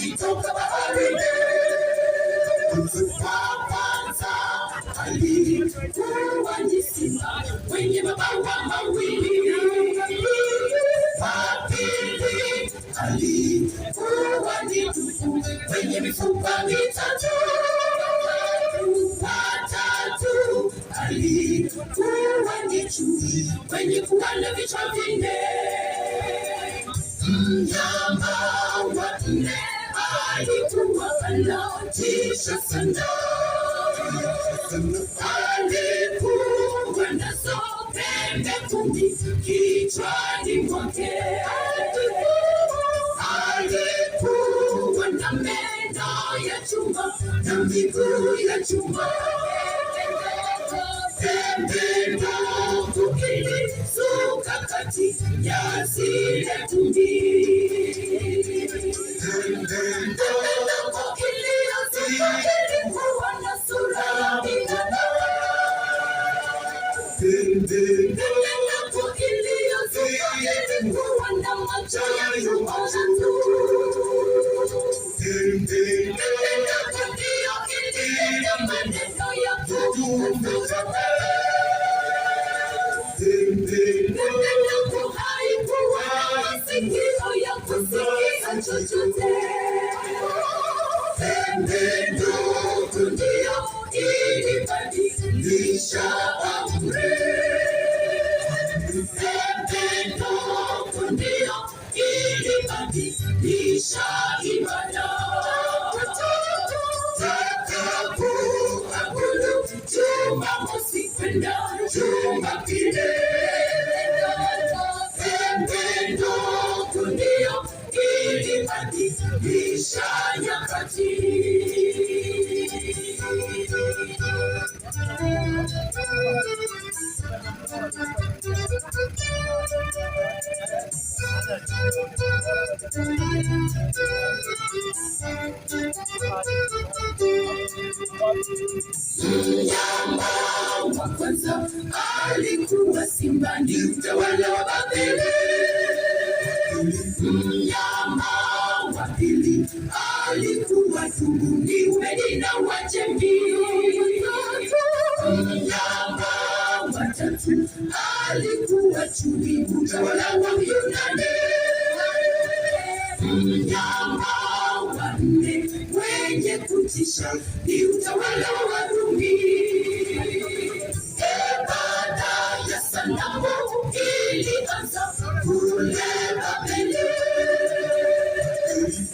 akitoka baharini. Wa kwanza alikuwa ni simba mwenye mabawa mawili. Wa pili alikuwa ni dubu mwenye mifupa mitatu. Wa tatu alikuwa ni chui mwenye pua na vichwa vinne. Mnyama wa nne alikuwa anatisha sana. Alikuwa nazo pembe kumi kichwani mwake. Alikuwa na meno ya chuma na miguu ya chuma. Pembe ndogo ilisuka kati ya zile kumi. Ilikuwa na sura ya binadamu. Ilikuwa na macho ya kuona tu. Ilikuwa maneno ya kukumbusha. Haikuwa na masikio ya kusikia chochote. Pembe ndogo ndio ilibadilisha amri. Pembe ndogo ndio ilibadilisha ibada. Takapoabudu Jumamosi kwenda Jumapili. Pembe ndogo ndio ilibadilisha nyakati. Mnyama wa kwanza alikuwa simba, ni mtawala wa Babeli. Mnyama wa pili alikuwa dubu, ni Umedi na Uajemi. Mnyama wa tatu alikuwa chui, mtawala wa Yunani. Mnyama wa nne mwenye kutisha ni utawala wa Warumi. Ibada ya sanamu ilianza kule Babeli.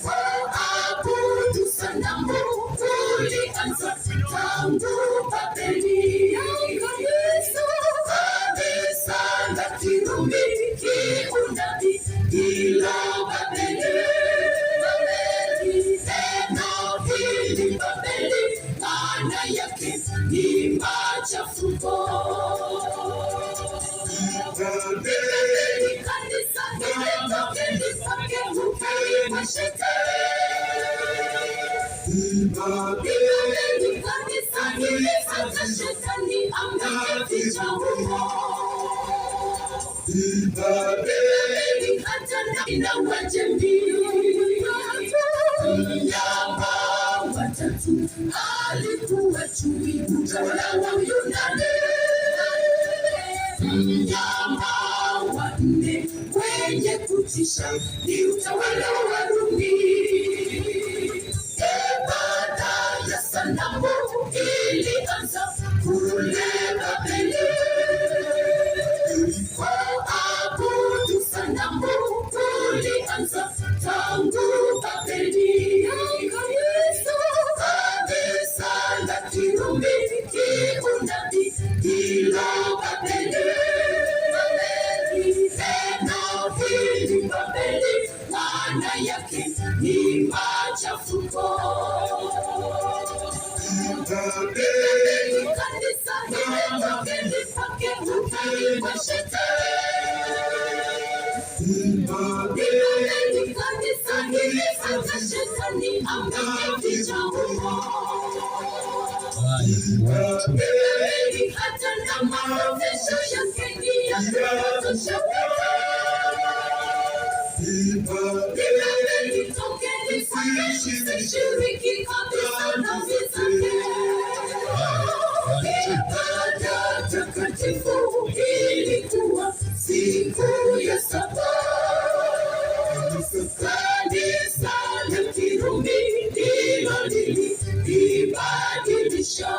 Kuabudu sanamu kulianza tangu Babeli. Kanisa la Kirumi, Kiyunani ila Babeli. Neno hili Babeli maana yake ni machafuko. Babeli kanisa limetokelezake ukali wa shetani. Babeli kanisa limefanya shetani amejificha humo. Babeli hata na Uajemi. Mnyama wa tatu alikuwa chui, mtawala wa Yunani. Mnyama wa nne mwenye kutisha ni utawala wa Warumi. Ibada ya sanamu ilianza kule Babeli. Kuabudu sanamu kulianza tangu Babeli. Kanisa la Kirumi, Kiyunani ila Babeli. Neno hili Babeli maana yake ni machafuko. Babeli kanisa limetokelezake ukali wa shetani. Babeli kanisa limefanya shetani amejificha humo. Babeli hata na mafundisho yake ni ya kutosha. Babeli toke sishiriki kabisa na vizake. Ibada takatifu ilikuwa siku ya saba. Kanisa la Kirumi ndilo lilibadilisha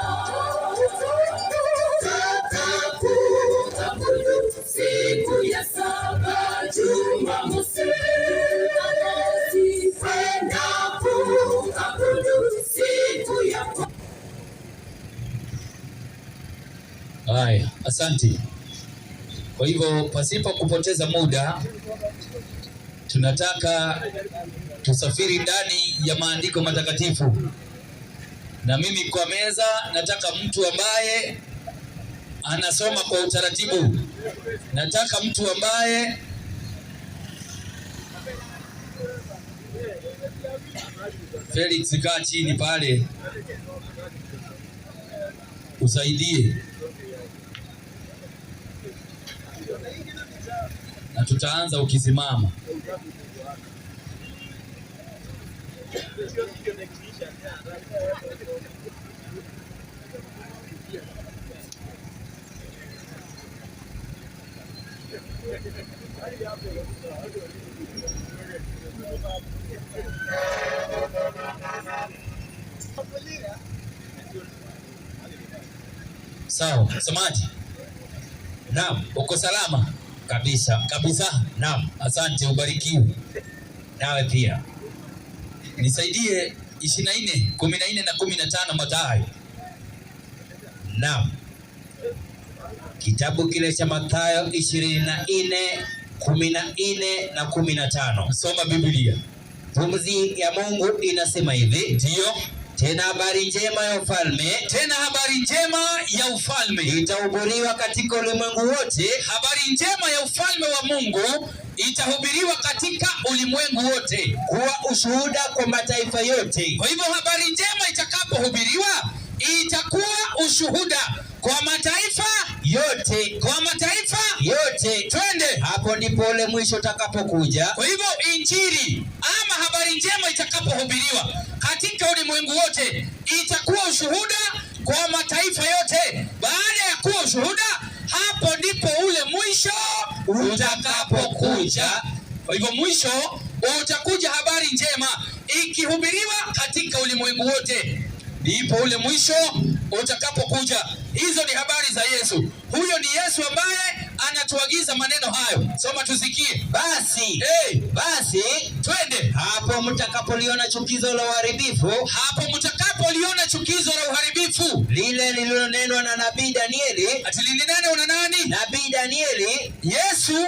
kuabudu siku ya saba Jumamosi. Kwenda kuabudu siku ya Haya, asante. Kwa hivyo pasipo kupoteza muda, tunataka tusafiri ndani ya maandiko matakatifu. Na mimi kwa meza nataka mtu ambaye anasoma kwa utaratibu. Nataka mtu ambaye Felix, kaa chini pale usaidie. Na tutaanza ukisimama. Sawa, msemaji. Naam, uko salama? Kabisa, kabisa. Naam, asante, ubarikiwe. Nawe pia. Nisaidie 24, 14 na 15 Mathayo. Naam. Kitabu kile cha Mathayo 24, 14 na 15. Soma Biblia. Pumzi ya Mungu inasema hivi. Ndio. Tena habari njema ya ufalme itahubiriwa katika ulimwengu wote. Habari njema ya ufalme wa Mungu itahubiriwa katika ulimwengu wote kuwa ushuhuda kwa mataifa yote. Kwa hivyo habari njema itakapohubiriwa itakuwa ushuhuda kwa mataifa yote. Kwa mataifa yote. Twende. Hapo ndipo ule mwisho utakapokuja. Kwa hivyo injili ama habari njema itakapohubiriwa katika ulimwengu wote itakuwa ushuhuda kwa mataifa yote. Baada ya kuwa ushuhuda, hapo ndipo ule mwisho utakapokuja. Kwa hivyo mwisho utakuja habari njema ikihubiriwa katika ulimwengu wote. Ndipo ule mwisho utakapokuja. Hizo ni habari za Yesu. Huyo ni Yesu ambaye anatuagiza maneno hayo. Soma tusikie. Basi, basi twende. Hapo mtakapoliona chukizo la uharibifu, lile lililonenwa na nabii Danieli. Ati lilinenwa na nani? Nabii Danieli. Yesu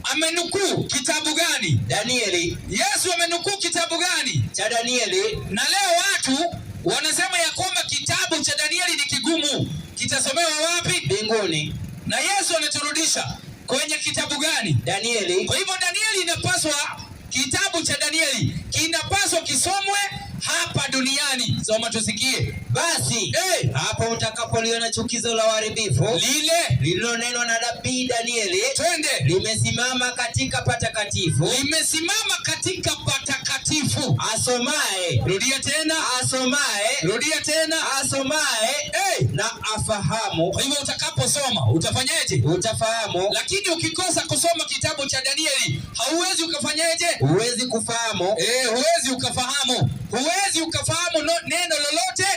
amenukuu kitabu gani? Danieli. Yesu amenukuu kitabu gani? Cha Danieli. Na leo watu wanasema ya kwamba kitabu cha Danieli ni kigumu. Kitasomewa wapi? Mbinguni. Na Yesu anaturudisha kwenye kitabu gani? Danieli. Kwa hivyo Danieli inapaswa, kitabu cha Danieli kinapaswa kisomwe hapa duniani. Soma tusikie. Basi, hapo mtakapoliona chukizo la uharibifu, lile lililonenwa na nabii Danieli. Twende. Limesimama katika patakatifu. Limesimama katika patakatifu. Asomaye. Rudia tena. Asomaye. Rudia tena. Asomaye. Na afahamu. Kwa hivyo utakaposoma utafanyaje? Utafahamu. Lakini ukikosa kusoma kitabu cha Danieli, hauwezi ukafanyaje? Huwezi kufahamu. Huwezi ukafahamu. Huwezi ukafahamu neno lolote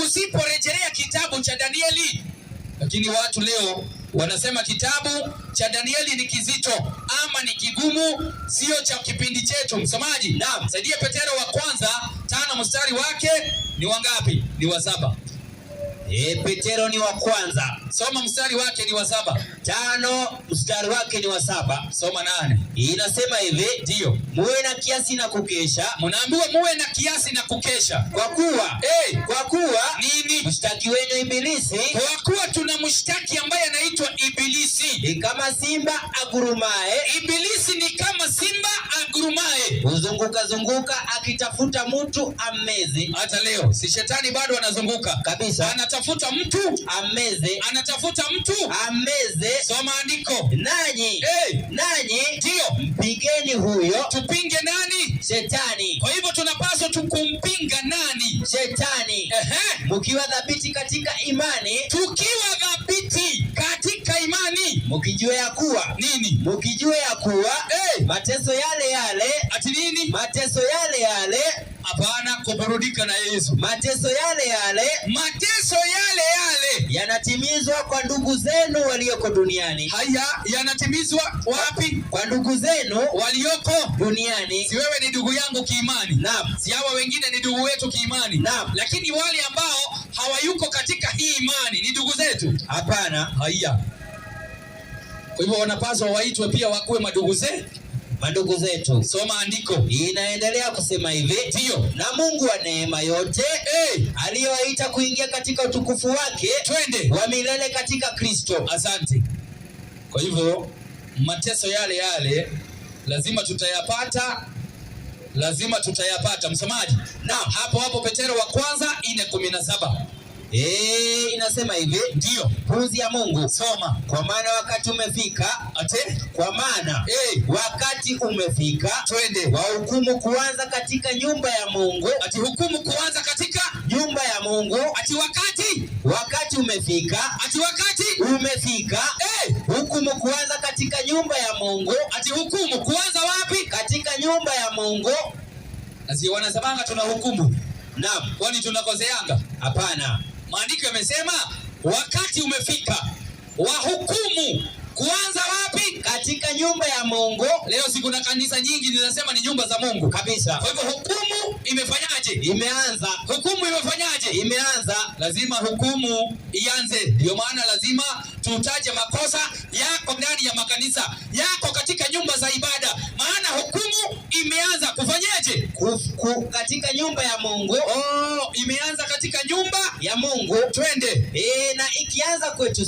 usiporejelea kitabu cha Danieli. Lakini watu leo wanasema kitabu cha Danieli ni kizito ama ni kigumu, sio cha kipindi chetu. Msomaji, naam, saidia Petero wa kwanza 5 mstari wake ni wangapi? Ni wa 7. Petero ni wa kwanza. Soma mstari wake ni wa 7. 5 mstari wake ni wa 7. Soma 8. Inasema hivi. Ndio. Muwe na kiasi na kukesha. Mnaambiwa muwe na kiasi na kukesha. Kwa kuwa kwa kuwa nini? Mshtaki wenu Ibilisi. Kwa kuwa tuna mshtaki ambaye anaitwa Ibilisi. Ni kama simba agurumaye. Ibilisi ni kama simba agurumaye. angurumaye, huzunguka zunguka akitafuta mtu ammeze. Hata leo si shetani bado anazunguka kabisa, anatafuta mtu ammeze, anatafuta mtu ammeze. Soma andiko. Nanyi ndio mpigeni huyo. Tupinge nani? Shetani. Kwa hivyo tunapaswa tukumpinga nani? Shetani. Mkiwa dhabiti katika imani, tukiwa dhabiti katika imani, mkijua ya kuwa nini? Mkijua ya kuwa mateso yale yale. Ati nini? Mateso yale yale. Hapana, kuburudika na Yesu. Mateso yale yale, mateso yale yale yanatimizwa kwa ndugu zenu walioko duniani. Haya, yanatimizwa wapi? Kwa ndugu zenu walioko duniani. Si wewe ni ndugu yangu kiimani? Naam. Si hawa wengine ni ndugu wetu kiimani? Naam. Lakini wale ambao hawayuko katika hii imani ni ndugu zetu? Hapana. Haya. Kwa hivyo wanapaswa waitwe pia wakuwe madugu zetu. Madugu zetu. Soma andiko. Inaendelea kusema hivi. Ndio. Na Mungu wa neema yote aliyowaita kuingia katika utukufu wake, twende wa milele katika Kristo. Asante. Kwa hivyo mateso yale yale lazima tutayapata. Lazima tutayapata. Msomaji. Na hapo Petero wa kwanza 4:17. Inasema hivi. Ndio. Pumzi ya Mungu. Soma. Kwa maana wakati umefika. Ate? Kwa maana wakati umefika. Twende. Wa hukumu kuanza katika nyumba ya Mungu. Ati hukumu kuanza katika nyumba ya Mungu. Ati wakati umefika. Ati wakati umefika. Hukumu kuanza katika nyumba ya Mungu. Ati hukumu kuanza wapi? Katika nyumba ya Mungu. Asi wanasemanga tuna hukumu. Naam. Kwani tunakoseanga? Hapana. Maandiko yamesema wakati umefika wa hukumu kuanza wapi? Katika nyumba ya Mungu. Leo si kuna kanisa nyingi zinasema ni nyumba za Mungu kabisa. Kwa hivyo hukumu imefanyaje? Imeanza. Hukumu imefanyaje? Imeanza. Lazima hukumu ianze. Ndio maana lazima tutaje makosa yako ndani ya makanisa yako, katika nyumba za ibada, maana hukumu imeanza kufanyaje? Katika nyumba ya Mungu. Imeanza katika nyumba ya Mungu. Twende. Na ikianza kwetu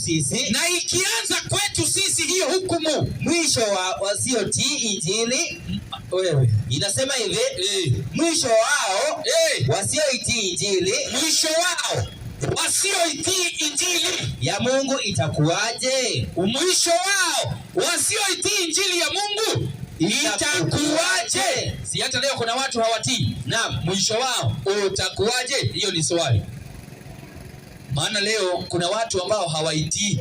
sisi, hiyo hukumu, mwisho wa wasiotii injili. Wewe inasema hivi. Mwisho wao wasioitii injili. Mwisho wao wasioitii injili ya Mungu itakuwaje? Mwisho wao wasioitii injili ya Mungu itakuwaje? Si hata leo kuna watu hawatii. Naam. Mwisho wao utakuwaje? Hiyo ni swali. Maana leo kuna watu ambao hawatii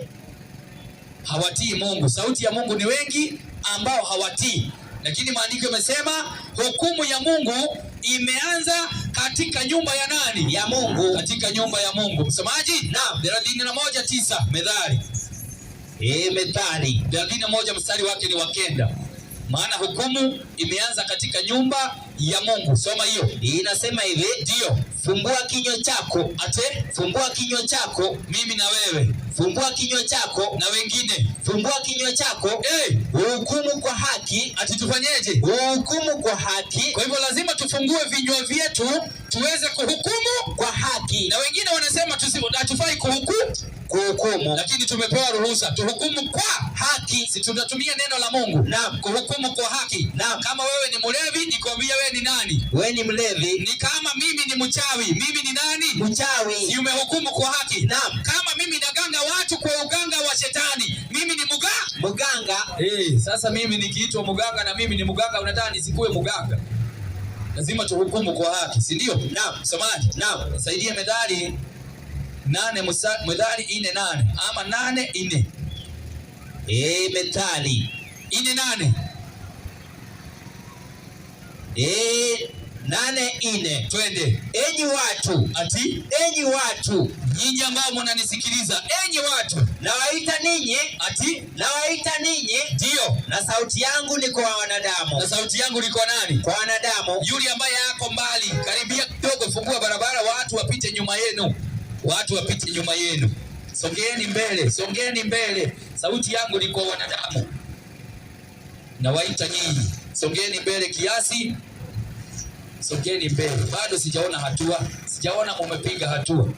Mungu. Sauti ya Mungu ni wengi ambao hawatii. Lakini maandiko yamesema hukumu ya Mungu imeanza katika nyumba ya nani? Ya Mungu. Katika nyumba ya Mungu. Msomaji? Naam. 31:9. Methali. Methali 31 mstari wake ni wa 9. Maana hukumu imeanza katika nyumba ya Mungu. Soma hiyo. Inasema hivi. Ndio. Fumbua kinywa chako. Ate? Fumbua kinywa chako. Mimi na wewe. Fumbua kinywa chako. Na wengine. Fumbua kinywa chako. Uhukumu kwa haki. Ati tufanyeje? Uhukumu kwa haki. Kwa hivyo lazima tufungue vinywa vyetu tuweze kuhukumu kwa haki. Na wengine wanasema hatufai kuhukumu. Lakini tumepewa ruhusa tuhukumu kwa haki. Si tunatumia neno la Mungu. Naam. Kuhukumu kwa haki. Naam. Kama wewe ni mlevi, nikwambia wewe ni nani? Wewe ni mlevi. Ni kama mimi ni mchawi, mimi ni nani? Mchawi. Si umehukumu kwa haki? Naam. Kama mimi naganga watu kwa uganga wa shetani, mimi ni muganga. Sasa mimi nikiitwa muganga na mimi ni muganga, unataka nisikue muganga? Lazima tuhukumu kwa haki, si ndio? Naam. Somaji. Naam. Saidia Methali 4:8 ama 8:4. Methali 4:8. 8:4. Twende. Enyi watu. Ati? Enyi watu. Nyinyi ambao mnanisikiliza, enyi watu. Nawaita ninyi. Ati? Nawaita ninyi. Ndio. Na sauti yangu ni kwa wanadamu. Na sauti yangu ni kwa nani? Kwa wanadamu. Yule ambaye yako mbali, karibia kidogo, fungua barabara, watu wapite nyuma yenu. Watu wapite nyuma yenu. Songeeni mbele, songeeni mbele. Sauti yangu ni kwa wanadamu. Nawaita nyinyi. Songeeni mbele kiasi. Sogeni mbele. Bado sijaona hatua. Sijaona mumepiga hatua.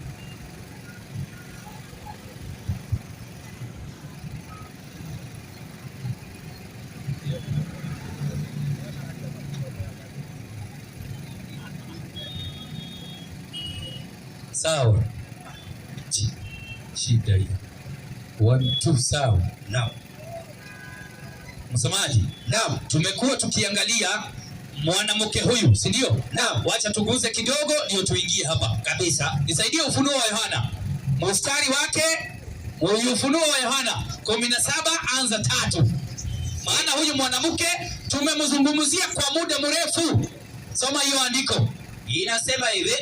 Sawa. Shida hiyo. 1 2 sawa. Naam. Msomaji. Naam. Tumekuwa tukiangalia mwanamke huyu, si ndio? Naam. Wacha tuguze kidogo ndio tuingie hapa kabisa. Nisaidie Ufunuo wa Yohana. Mstari wake Ufunuo wa Yohana 17 anza 3. Maana huyu mwanamke tumemzungumzia kwa muda mrefu. Soma hiyo andiko. Inasema hivi,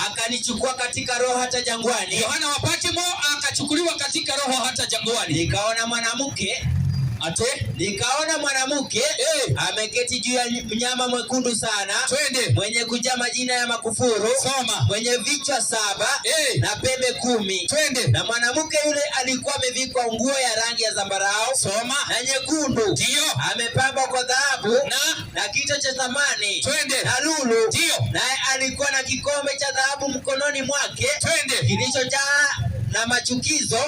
akanichukua katika roho hata jangwani. Yohana wa Patmo akachukuliwa katika roho hata jangwani. Nikaona mwanamke ameketi juu ya mnyama mwekundu sana. Twende. Mwenye kujaa majina ya makufuru. Soma. Mwenye vichwa 7 na pembe 10. Twende. Na mwanamke yule alikuwa amevikwa nguo ya rangi ya zambarau. Soma. Na nyekundu. Ndio. Amepambwa kwa dhahabu na kito cha thamani. Twende. Na lulu. Ndio. Naye alikuwa na kikombe cha dhahabu mkononi mwake. Twende. Kilichojaa na machukizo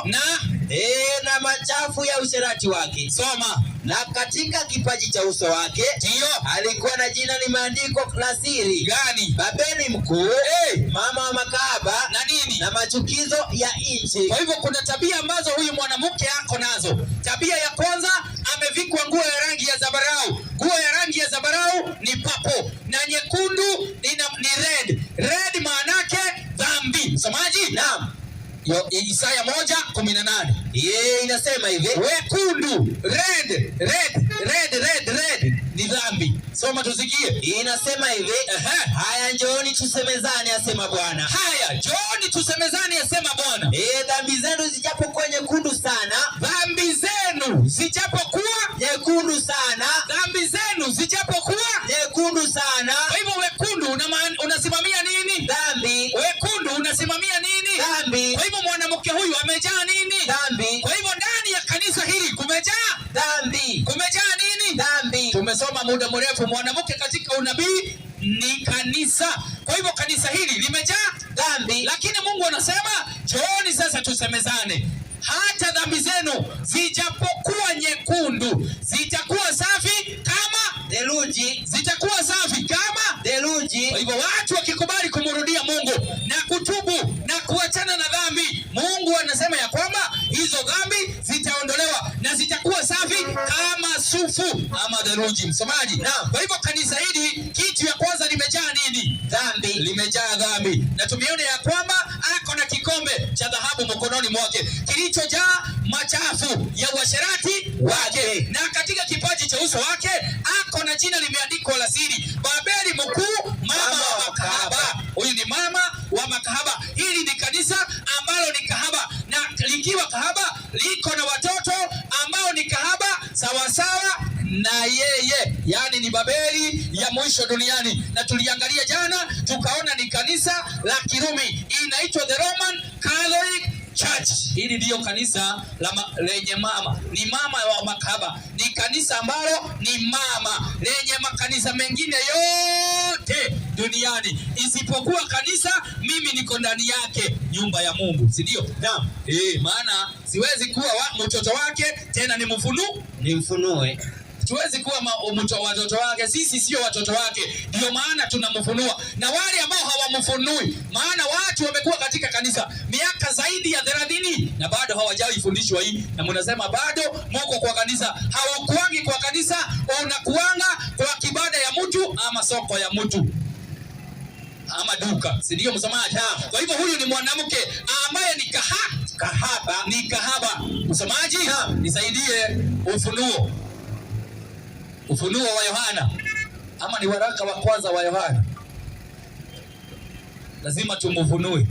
na machafu ya usherati wake. Soma. Na katika kipaji cha uso wake ndio alikuwa na jina limeandikwa la siri. Gani? Babeli mkuu, mama wa makahaba na nini? Na machukizo ya nchi. Kwa hivyo kuna tabia ambazo huyu mwanamke ako nazo. Tabia ya kwanza, amevikwa nguo ya rangi ya zambarau. Nguo ya rangi ya zambarau ni papo na nyekundu ni red. Red maana yake dhambi. Msomaji? Naam. Isaya 1:18. Inasema hivi, wekundu, red ni dhambi. Soma tusikie. Inasema hivi, haya njooni tusemezane, asema Bwana. Haya njooni tusemezane, asema Bwana. Dhambi zenu zijapokuwa nyekundu sana. Dhambi zenu zijapokuwa nyekundu sana. Dhambi zenu zijapokuwa nyekundu sana. Kwa hivyo wekundu unasimamia nini? Dhambi. Wekundu unasimamia nini? Dhambi. Kwa hivyo mwanamke huyu amejaa nini? Dhambi. Kwa hivyo ndani ya kanisa hili kumejaa dhambi. Kumejaa nini? Dhambi. Tumesoma muda mrefu mwanamke katika unabii ni kanisa. Kwa hivyo kanisa hili limejaa dhambi. Lakini Mungu anasema, "Njooni sasa tusemezane. Hata dhambi zenu zijapokuwa nyekundu, zitakuwa safi kama theluji." Zitakuwa safi kama theluji. Kwa hivyo watu wakikubali kumrudia Mungu na kutubu na kuachana na dhambi, Mungu anasema ya kwamba hizo dhambi zitaondolewa na zitakuwa safi kama sufu ama theluji. Msomaji? Naam. Kwa hivyo kanisa hili kitu ya kwanza limejaa nini? Dhambi. Limejaa dhambi. Na tumeona ya kwamba ako na kikombe cha dhahabu mkononi mwake kilichojaa machafu ya uasherati wake. Na katika kipaji cha uso wake ako na jina limeandikwa la siri, Babeli mkuu, mama wa makahaba. Huyu ni mama wa makahaba. Hili ni kanisa ambalo ni kahaba, na likiwa kahaba liko na watoto ambao ni kahaba sawasawa na yeye, yani ni Babeli ya mwisho duniani. Na tuliangalia jana tukaona ni kanisa la Kirumi, inaitwa the Roman Catholic Church. Hili ndiyo kanisa lenye ni mama wa makahaba. Ni kanisa ambalo ni mama lenye makanisa mengine yote duniani, isipokuwa kanisa mimi niko ndani yake, nyumba ya Mungu, si ndio? Naam. Maana siwezi kuwa mtoto wake tena nimfunue. Tuwezi kuwa watoto wake, sisi sio watoto wake, ndio maana tunamfunua. Na wale ambao hawamfunui, maana watu wamekuwa katika kanisa miaka zaidi ya 30 na bado hawajawahi fundishwa hii, na mnasema bado mko kwa kanisa. Haukuangi kwa kanisa, unakuanga kwa kibada ya mtu ama soko ya mtu ama duka, si ndio msomaji? Kwa hivyo huyu ni mwanamke ambaye ni kahaba. Msomaji, nisaidie Ufunuo wa Yohana, ama ni waraka wa kwanza wa Yohana. Lazima tumufunue.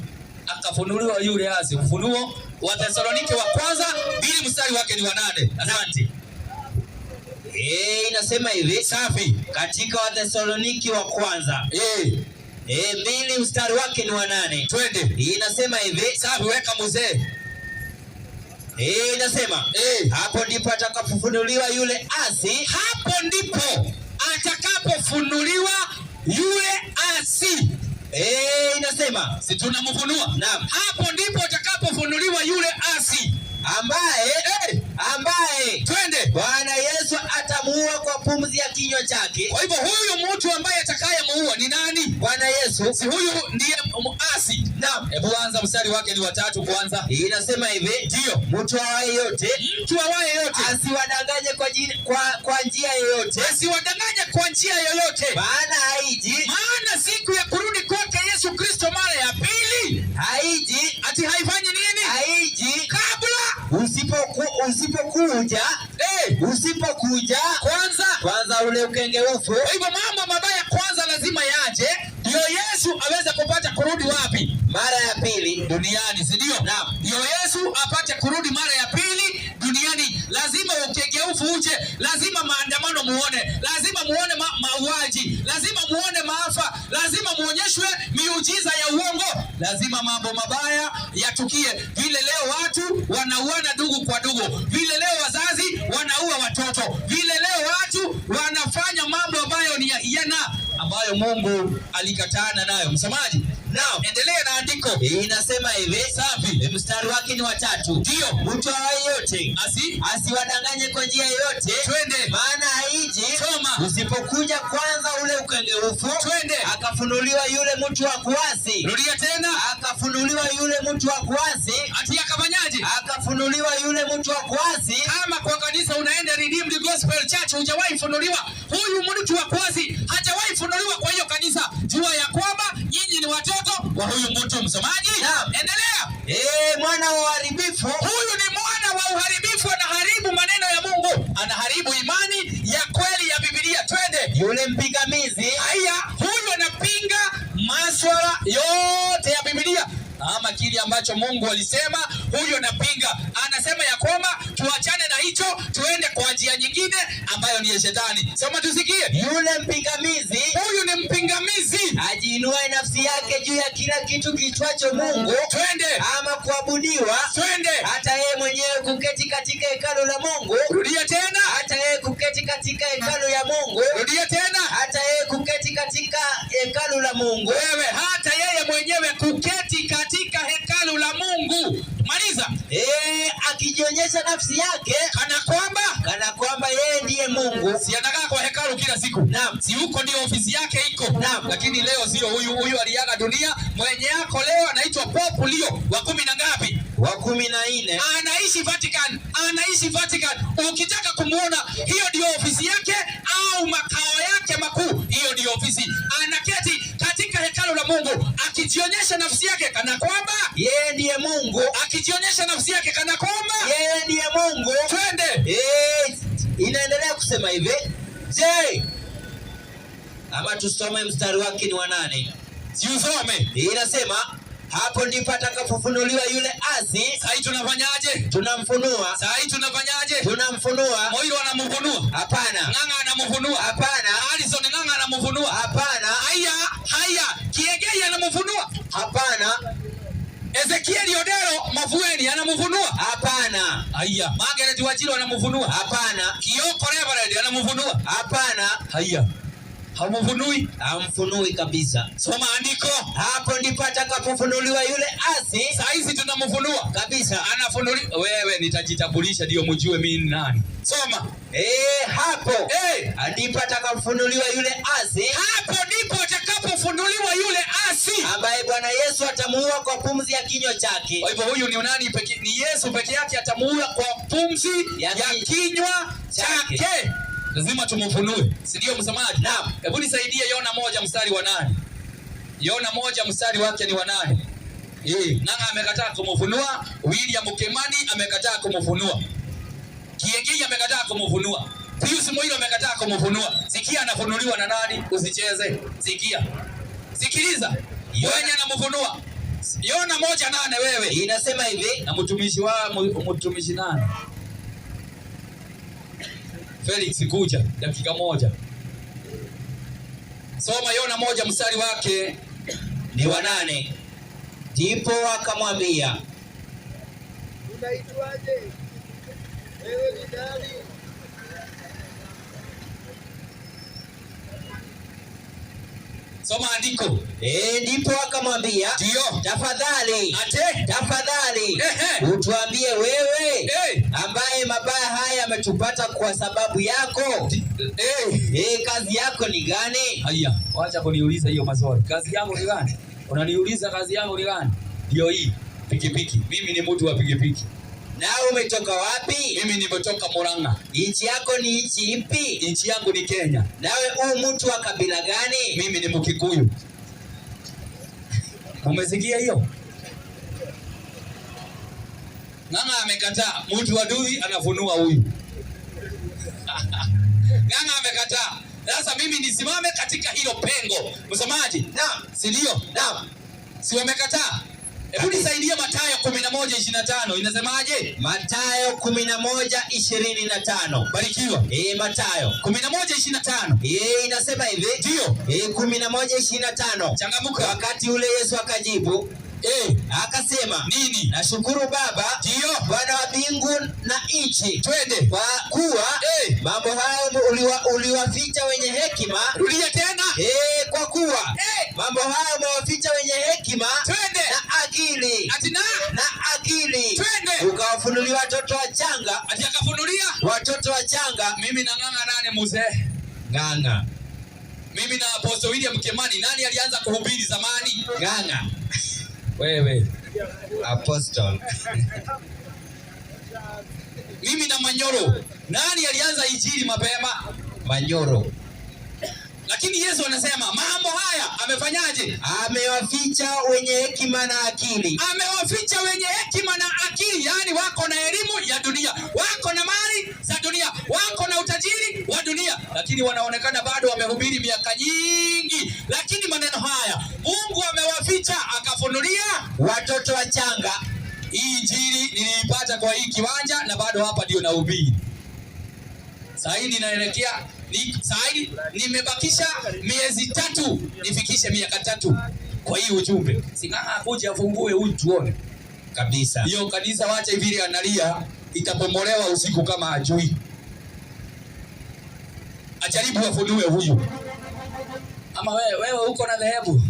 Akafunuliwa yule asi. Ufunuo wa Thesalonike wa kwanza 2 mstari wake ni wa 8. Asante. Inasema hivi, safi. Katika wa Thesalonike wa kwanza 2 mstari wake ni wa 8. Twende. Inasema hivi, safi, weka mzee. Inasema hapo ndipo atakapofunuliwa yule asi. Hapo ndipo atakapofunuliwa yule asi. Inasema si tunamfunua? Naam. Hapo ndipo atakapofunuliwa yule asi ambaye twende, Bwana Yesu atamuua kwa pumzi ya kinywa chake. Kwa hivyo huyu mtu ambaye atakayemuua ni nani? Bwana Yesu. Si huyu ndiye asi? Naam, hebu anza mstari wake ni wa 3 kwanza. Inasema hivi, ndio, mtu awaye yote asiwadanganye kwa njia yoyote, asiwadanganye kwa njia yoyote, maana siku ya kurudi kwake Yesu Kristo mara ya pili haiji, ati haifanyi nini? Haiji kabla usipokuja kwanza ule ukengeufu. Kwa hivyo mambo mabaya kwanza lazima yaje ndio Yesu aweze kupata kurudi wapi? Mara ya pili duniani, si ndio? Naam. Ndio Yesu apate kurudi mara ya pili duniani, lazima ukengeufu uje, lazima maandamano muone, lazima muone mauaji, lazima muone maafa, lazima muonyeshwe miujiza ya uongo, lazima mambo mabaya yatukie. Vile leo watu wanauana ndugu kwa ndugu, vile leo wazazi wanaua watoto, vile leo watu wanafanya mambo ambayo ni ya hiana, ambayo Mungu alikataana nayo. Msemaji? Naam. Endelea na andiko. Inasema hivi, safi. Mstari wake ni wa 3. Ndio, mtu awaye yote asiwadanganye kwa njia yoyote. Twende. Maana haiji, soma, usipokuja kwanza ule ukengeufu. Twende. Akafunuliwa yule mtu wa kuasi. Rudia tena. Akafunuliwa yule mtu wa kuasi. Ati akafanyaje? Akafunuliwa yule mtu wa kuasi. Kama kwa kanisa unaenda Redeemed Gospel Church hujawahi funuliwa, huyu mtu wa kuasi hajawahi funuliwa kwa hiyo kanisa, jua ya kwamba nyinyi ni watoto wa huyu mtu. Msomaji? Naam. Endelea. Mwana wa uharibifu. Huyu ni mwana wa uharibifu, anaharibu maneno ya Mungu, anaharibu imani ya kweli ya Biblia. Twende. Yule mpingamizi. Haya, huyu anapinga masuala yote ya Biblia, ama kile ambacho Mungu alisema, huyo anapinga. Anasema ya kwamba tuachane na hicho, tuende kwa njia nyingine ambayo ni ya shetani. Soma tusikie. Yule mpingamizi. Huyu ni mpingamizi, ajiinue nafsi yake juu ya kila kitu kiitwacho Mungu. Twende. Ama kuabudiwa. Twende. Hata yeye mwenyewe kuketi katika hekalu la Mungu. Rudia tena. Hata yeye kuketi katika hekalu ya Mungu. Rudia tena. Hata yeye kuketi katika hekalu la Mungu. Wewe, hata yeye mwenyewe kuketi katika hekalu la Mungu. Maliza. Akijionyesha nafsi yake kana kwamba yeye ndiye Mungu. Si anakaa kwa hekalu kila siku? Naam. Si huko ndio ofisi yake iko? Naam. Lakini leo sio huyu aliaga dunia. Mwenye yako leo anaitwa Pope Leo wa 10 na ngapi? Wa 14. Anaishi Vatican. Ukitaka kumuona, hiyo ndio ofisi yake au makao yake makuu, hiyo ndio ofisi. Anaketi katika hekalu la Mungu akijionyesha nafsi yake kana kwamba yeye ndiye Mungu. Akijionyesha nafsi yake kana kwamba yeye ndiye Mungu. Twende. Inaendelea kusema hivi. Je, ama tusome mstari wake ni wa 8. Usome. Inasema hapo ndipo atakapofunuliwa yule asi. Sasa tunafanyaje? Tunamfunua. Sasa tunafanyaje? Tunamfunua. Moyo anamfunua? Hapana. Ng'ang'a anamfunua? Hapana. Alison Ng'ang'a anamfunua? Hapana. Haya, Kiegei anamfunua? Hapana. Ezekiel Odero Mavueni anamfunua? Hapana. Haya, Margaret Wachiro anamfunua? Hapana. Kioko Reverend anamfunua? Hapana. Haya, hamfunui? Hamfunui kabisa. Soma andiko. Hapo ndipo atakapofunuliwa yule asi. Sasa hizi tunamfunua kabisa. Anafunuliwa. Wewe nitajitambulisha ndio mjue mimi ni nani. Soma. Hapo. Ndipo atakapofunuliwa yule asi. Hapo ndipo atakapofunuliwa yule asi ambaye Bwana Yesu atamuua kwa pumzi ya kinywa chake. Kwa hivyo huyu ni nani pekee? Ni Yesu peke yake atamuua kwa pumzi ya kinywa chake. Lazima tumfunue, si ndio msemaji? Naam. Hebu nisaidie Yona 1 mstari wa 8. Yona 1 mstari wake ni wa 8. Ng'ang'a amekataa kumfunua, William Kimani amekataa kumfunua, Kiengei amekataa kumfunua, Pius Moiro amekataa kumfunua. Sikia anafunuliwa na nani? Usicheze. Sikia. Sikiliza. Yeye anamfunua. Yona 1:8 wewe. Inasema hivi, na mtumishi nani? Felix kuja dakika 1. Soma Yona 1 mstari wake ni wa 8. Ndipo akamwambia, unaitwaje? Wewe ni nani? Soma andiko. Ndipo akamwambia, ndio, tafadhali Ehe. utuambie wewe ambaye mabaya haya yametupata kwa sababu yako. Kazi yako ni gani? Haya, wacha kuniuliza hiyo maswali. Kazi yako ni gani? Unaniuliza kazi yangu ni gani? Ndio hii, pikipiki. Mimi ni mtu wa pikipiki. Nawe umetoka wapi? Mimi nimetoka Murang'a. Nchi yako ni nchi ipi? Nchi yangu ni Kenya. Nawe mtu wa kabila gani? Mimi ni Mkikuyu. Umesikia hiyo? Ng'ang'a amekataa. Mtu wa Dui anafunua huyu. Ng'ang'a amekataa. Sasa mimi nisimame katika hilo pengo. Msomaji? Naam. Si ndio? Naam. Si wamekataa? Hebu nisaidie Mathayo 11:25. Inasemaje? Mathayo 11:25. Barikiwa. Mathayo 11:25. Inasema hivi. Ndio. 11:25. Changamuka. Wakati ule Yesu akajibu akasema, nini? nashukuru Baba, Ndio, Bwana wa mbingu na nchi, twende, kwa kuwa mambo hayo uliwaficha wenye hekima. Rudia tena. Kwa kuwa mambo hayo umewaficha wenye hekima, twende, na akili. Ati na akili, twende, ukawafunulia watoto wachanga. Ati akafunulia watoto wachanga. Mimi na Ng'ang'a nane mzee? Ng'ang'a. Mimi na Apostle William Kimani, nani alianza kuhubiri zamani? Ng'ang'a. Wewe Apostle. Mimi na Manyoro, nani alianza injili mapema? Manyoro. Lakini Yesu anasema mambo haya amefanyaje? Amewaficha wenye hekima na akili. Amewaficha wenye hekima na akili, yani wako na elimu ya dunia, wako na mali za dunia, wako na utajiri wa dunia, lakini wanaonekana bado wamehubiri miaka nyingi. Lakini maneno haya Mungu amewaficha, akafunulia watoto wachanga. Hii injili niliipata kwa hii kiwanja na bado hapa ndio nahubiri. Sasa ninaelekea nimebakisha miezi 3 nifikishe miaka 3 kwa hii ujumbe. Sing'ang'a kuja afungue huyu tuone kabisa. Hiyo kanisa wacha hivi analia, itapomolewa usiku kama ajui. Ajaribu afunue huyu. Ama wewe uko na dhehebu.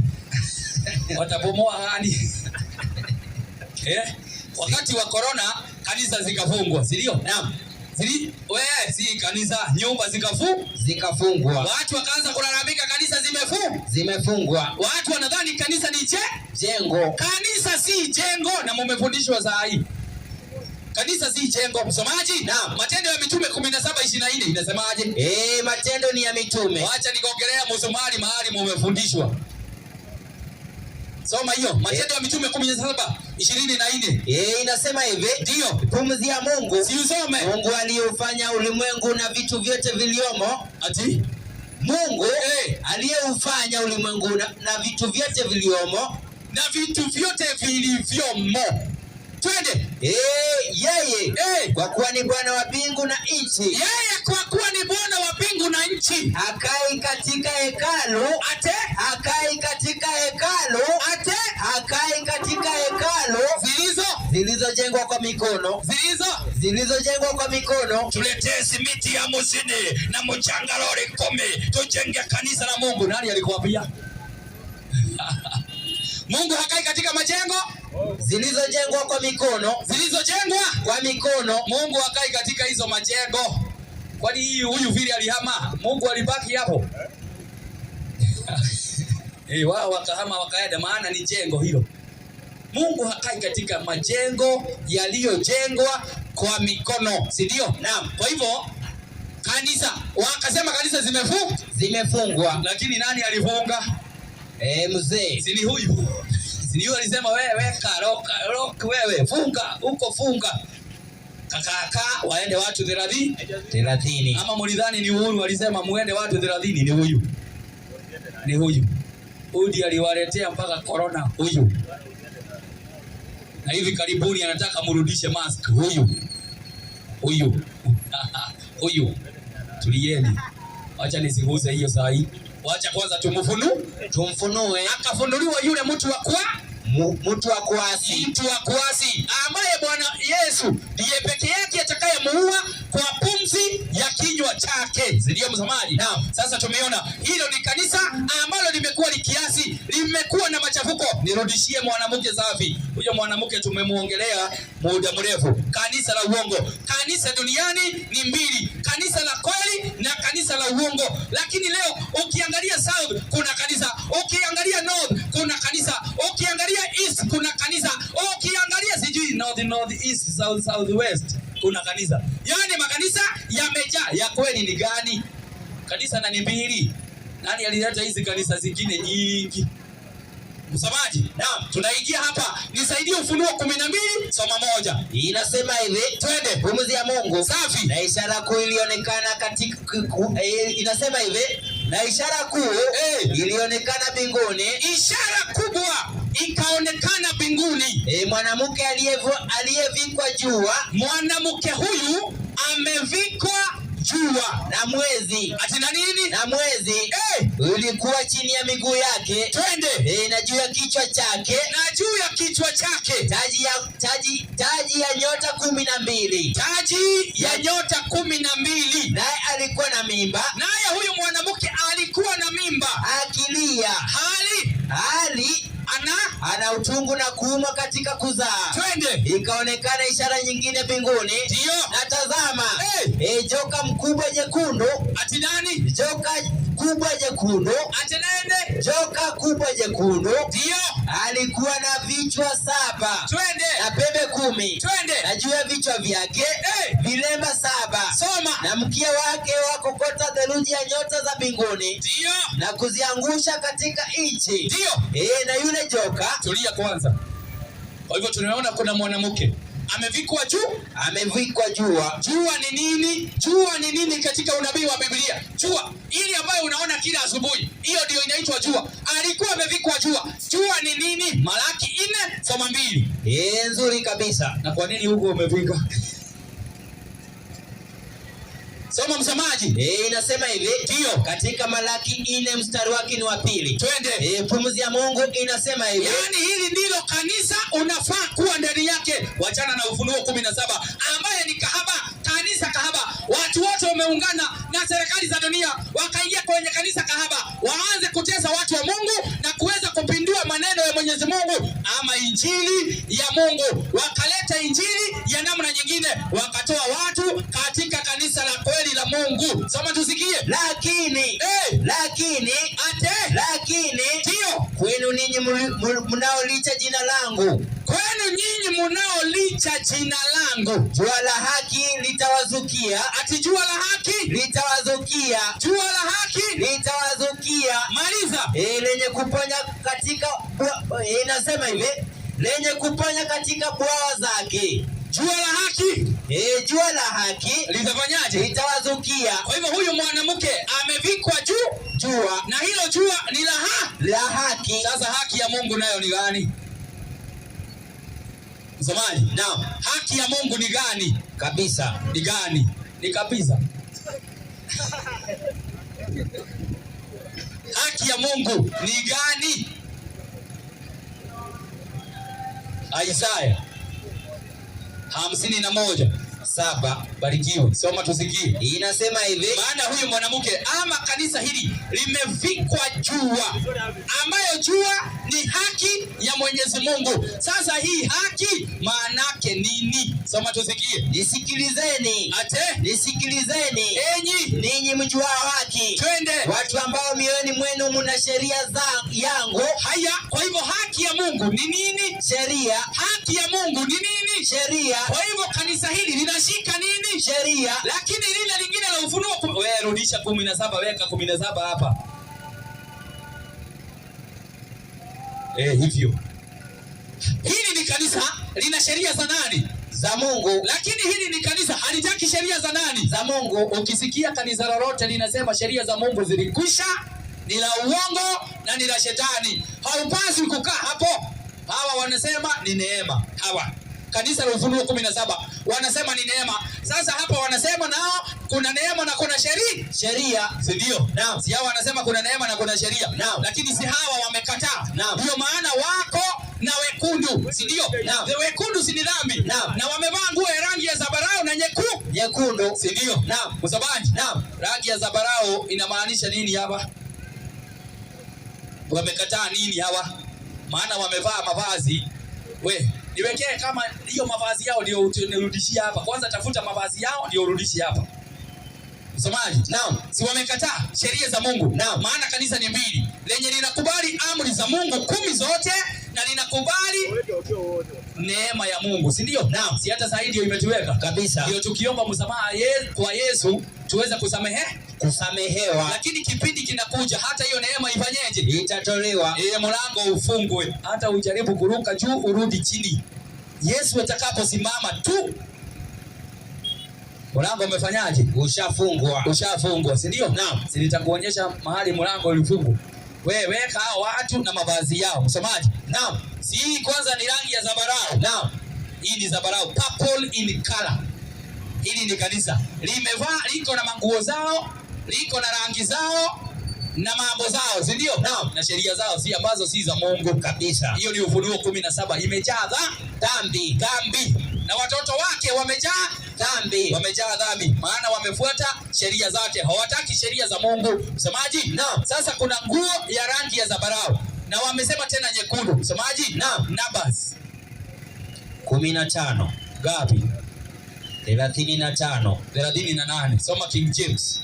Watapomoa gani? Wakati wa corona kanisa zikafungwa, si ndio? Naam. Si kanisa, nyumba zikafungwa. Watu wakaanza kulalamika kanisa zimefungwa. Watu wanadhani kanisa ni jengo. Kanisa si jengo, na mmefundishwa saa hii. Kanisa si jengo. Msomaji? Naam. Matendo ya Mitume 17:24 inasemaje? Matendo ni ya Mitume. Wacha nikogelea msomali mahali mmefundishwa. Soma hiyo. Matendo ya Mitume 17:24. Inasema hivi. Ndio. Pumzi ya Mungu. Si usome. Mungu aliyeufanya ulimwengu na vitu vyote viliomo. Ati Mungu aliyeufanya ulimwengu na vitu vyote viliomo. Na vitu vyote vilivyomo. Twende. Yeye kwa kuwa ni Bwana wa mbingu na nchi. Yeye kwa kuwa ni Bwana wa mbingu na nchi. Akai katika hekalu. Akai katika hekalu. Akai katika hekalu. Zilizojengwa kwa mikono. Zilizojengwa kwa mikono. Tuletee simiti ya musini na mchanga lori 10 tujenge kanisa la Mungu. Nani alikuambia? Mungu hakai katika majengo zilizojengwa kwa mikono. Zilizojengwa kwa mikono. Mungu hakai katika hizo majengo. Kwani huyu vile alihama, Mungu alibaki hapo? Wao wakahama wakaenda, maana ni jengo hilo. Mungu hakai katika majengo yaliyojengwa kwa mikono, si ndio? Naam. Kwa hivyo kanisa, wakasema kanisa zimefungwa. Lakini nani alifunga? Mzee. Si ni huyu? Si ni huyu alisema wewe rock wewe funga. Kaka waende watu 30. Ama mulidhani ni Uhuru alisema muende watu 30? Ni huyu. Ni huyu. Udi aliwaletea mpaka corona huyu. Na hivi karibuni anataka murudishe mask huyu. Huyu. Tulieni. Acha nisiguze hiyo saa hii. Wacha kwanza tumfunue. Akafunuliwa yule mtu wa kuasi ambaye Bwana Yesu ndiye peke yake atakayemuua kwa pumzi kazi ya kinywa chake. Ndio msamaji. Naam. Sasa tumeona hilo ni kanisa ambalo limekuwa likiasi, limekuwa na machafuko. Nirudishie mwanamke safi. Huyo mwanamke tumemuongelea muda mrefu. Kanisa la uongo. Kanisa duniani ni mbili. Kanisa la kweli na kanisa la uongo. Lakini leo ukiangalia South kuna kanisa, ukiangalia North kuna kanisa, ukiangalia East kuna kanisa, ukiangalia sijui North East South West kuna kanisa. Yaani makanisa yamejaa. Ya kweli ni gani? Kanisa na ni mbili. Nani alileta hizi kanisa zingine nyingi? Msamaji. Naam, tunaingia hapa. Nisaidie Ufunuo 12 soma moja. Inasema hivi, twende. pumzi ya Mungu Safi. na ishara kuu ilionekana katika inasema hivi, na ishara kuu ilionekana mbinguni. Ishara kubwa ikaonekana mbinguni. Mwanamke aliyevikwa jua. Mwanamke huyu amevikwa jua na mwezi. Ati na nini? Na mwezi ulikuwa chini ya miguu yake. Twende. Na juu ya kichwa chake. Na juu ya kichwa chake taji ya nyota 12. Taji ya nyota 12. Naye alikuwa na mimba. Naye huyu mwanamke alikuwa na mimba. Akilia. Hali ana utungu na kuuma katika kuzaa. Twende. Ikaonekana ishara nyingine mbinguni. Ndio. Na tazama, joka mkubwa jekundu. Ati nani? Joka kubwa jekundu. Ati nende? Joka kubwa jekundu. Ndio. Alikuwa na vichwa 7. Twende. Na pembe 10. Twende. Na juu ya vichwa vyake vilemba 7. Soma. Na mkia wake wakokota theluji ya nyota za mbinguni. Ndio. Na kuziangusha katika nchi. Ndio. Na yule joka. Tulia kwanza. Kwa hivyo tunaona kuna mwanamke amevikwa jua. Jua ni nini? Jua ni nini katika unabii wa Biblia? Jua ili ambayo unaona kila asubuhi, hiyo ndio inaitwa jua. Alikuwa amevikwa jua. Jua ni nini? Malaki 4 soma 2. Nzuri kabisa. Na kwa nini huko umevika? Soma msamaji. Inasema hivi. Ndio. Katika Malaki 4 mstari wake ni wa 2. Twende. Pumzi ya Mungu inasema hivi. Yaani hili ndilo kanisa unafaa kuwa ndani yake. Wachana na Ufunuo 17 ambaye ni kahaba, kanisa kahaba. Watu wote wameungana na serikali za dunia wakaingia kwenye kanisa kahaba. Waanze kutesa watu wa Mungu na kuweza kupindua maneno ya Mwenyezi Mungu ama injili ya Mungu. Wakaleta injili ya namna nyingine, wakatoa watu katika kanisa la kweli la Mungu. Soma tusikie. Lakini ndio kwenu ninyi mnaolicha jina langu. Kwenu nyinyi mnaolicha jina langu. Jua la haki litawazukia. Ati jua la haki litawazukia. Jua la haki litawazukia. Maliza. Lenye kuponya katika inasema hivi, lenye kuponya katika bwawa zake. Jua la haki. Jua la haki litafanyaje? Litawazukia. Kwa hivyo huyu mwanamke amevikwa jua na hilo jua ni la haki. Sasa haki ya Mungu nayo ni gani? Msomaji. Naam. Haki ya Mungu ni gani? Kabisa. Ni gani? Ni kabisa. Haki ya Mungu ni gani? Isaya 51:7. Barikiwe. Soma tusikie. Inasema hivi. Maana huyu mwanamke ama kanisa hili limevikwa jua, ambayo jua ni haki ya Mwenyezi Mungu. Sasa hii haki maanake nini? Soma tusikie. Nisikilizeni. Nisikilizeni. Enyi ninyi mjuao haki. Twende. Watu ambao mioyoni mwenu mna sheria yangu. Haya, kwa hivyo haki ya Mungu ni nini? Sheria. Haki ya Mungu ni nini? Sheria. Kwa hivyo kanisa hili linashika nini? Sheria. Lakini lile lingine la Ufunuo, wewe rudisha 17, weka 17 hapa. Hivyo. Hili ni kanisa lina sheria za nani? Za Mungu. Lakini hili ni kanisa halitaki sheria za nani? Za Mungu. Ukisikia kanisa lolote linasema sheria za Mungu zilikwisha, ni la uongo na ni la shetani, haupaswi kukaa hapo. Hawa wanasema ni neema. Hawa kanisa la Ufunuo 17 wanasema ni neema. Sasa hapa wanasema nao kuna neema na kuna sheria. Si ndio? Naam. Si hawa wanasema kuna neema na kuna sheria. Naam. Lakini si hawa wamekataa. Naam. Ndio maana wako na wekundu, si ndio? Naam. Wekundu si ni dhambi. Naam. Na wamevaa nguo ya rangi ya zambarau na nyekundu. nyekundu, si ndio? Naam. Msamaji, Naam. rangi ya zambarau inamaanisha nini hapa? Wamekataa nini hawa? Maana wamevaa mavazi. We, niwekee kama hiyo mavazi yao ndio unirudishia hapa. Kwanza tafuta mavazi yao ndio urudishie hapa. Msomaji, Naam. si wamekataa sheria za Mungu? Naam. Maana kanisa ni mbili, lenye linakubali amri za Mungu 10 zote na linakubali neema ya Mungu, si ndio? Naam. Si hata zaidi ndio imetuweka kabisa, ndio tukiomba msamaha kwa Yesu tuweza kusamehewa. Lakini kipindi kinakuja hata hiyo neema ifanyeje? Itatolewa. Mlango ufungwe, hata ujaribu kuruka juu urudi chini. Yesu atakaposimama tu mlango umefanyaje? Ushafungwa, si ndio? Naam. Si nitakuonyesha mahali mlango ulifungwa. Wewe weka hao watu na mavazi yao. Msomaji? Naam. Si hii kwanza ni rangi ya zambarau? Naam. Hii ni zambarau, purple in color. Hili ni kanisa. Limevaa, liko na manguo zao, liko na rangi zao na mambo zao, si ndio? Naam. Na sheria zao si ambazo si za Mungu kabisa. Hiyo ni Ufunuo 17, imejaa dhambi. Na watoto wake wamejaa dhambi. Maana wamefuata sheria zake, hawataki sheria za Mungu. Msemaji? Naam. Sasa kuna nguo ya rangi ya zambarau na wamesema tena nyekundu. Msemaji? Naam. Numbers 15 gapi? 38. Soma King James.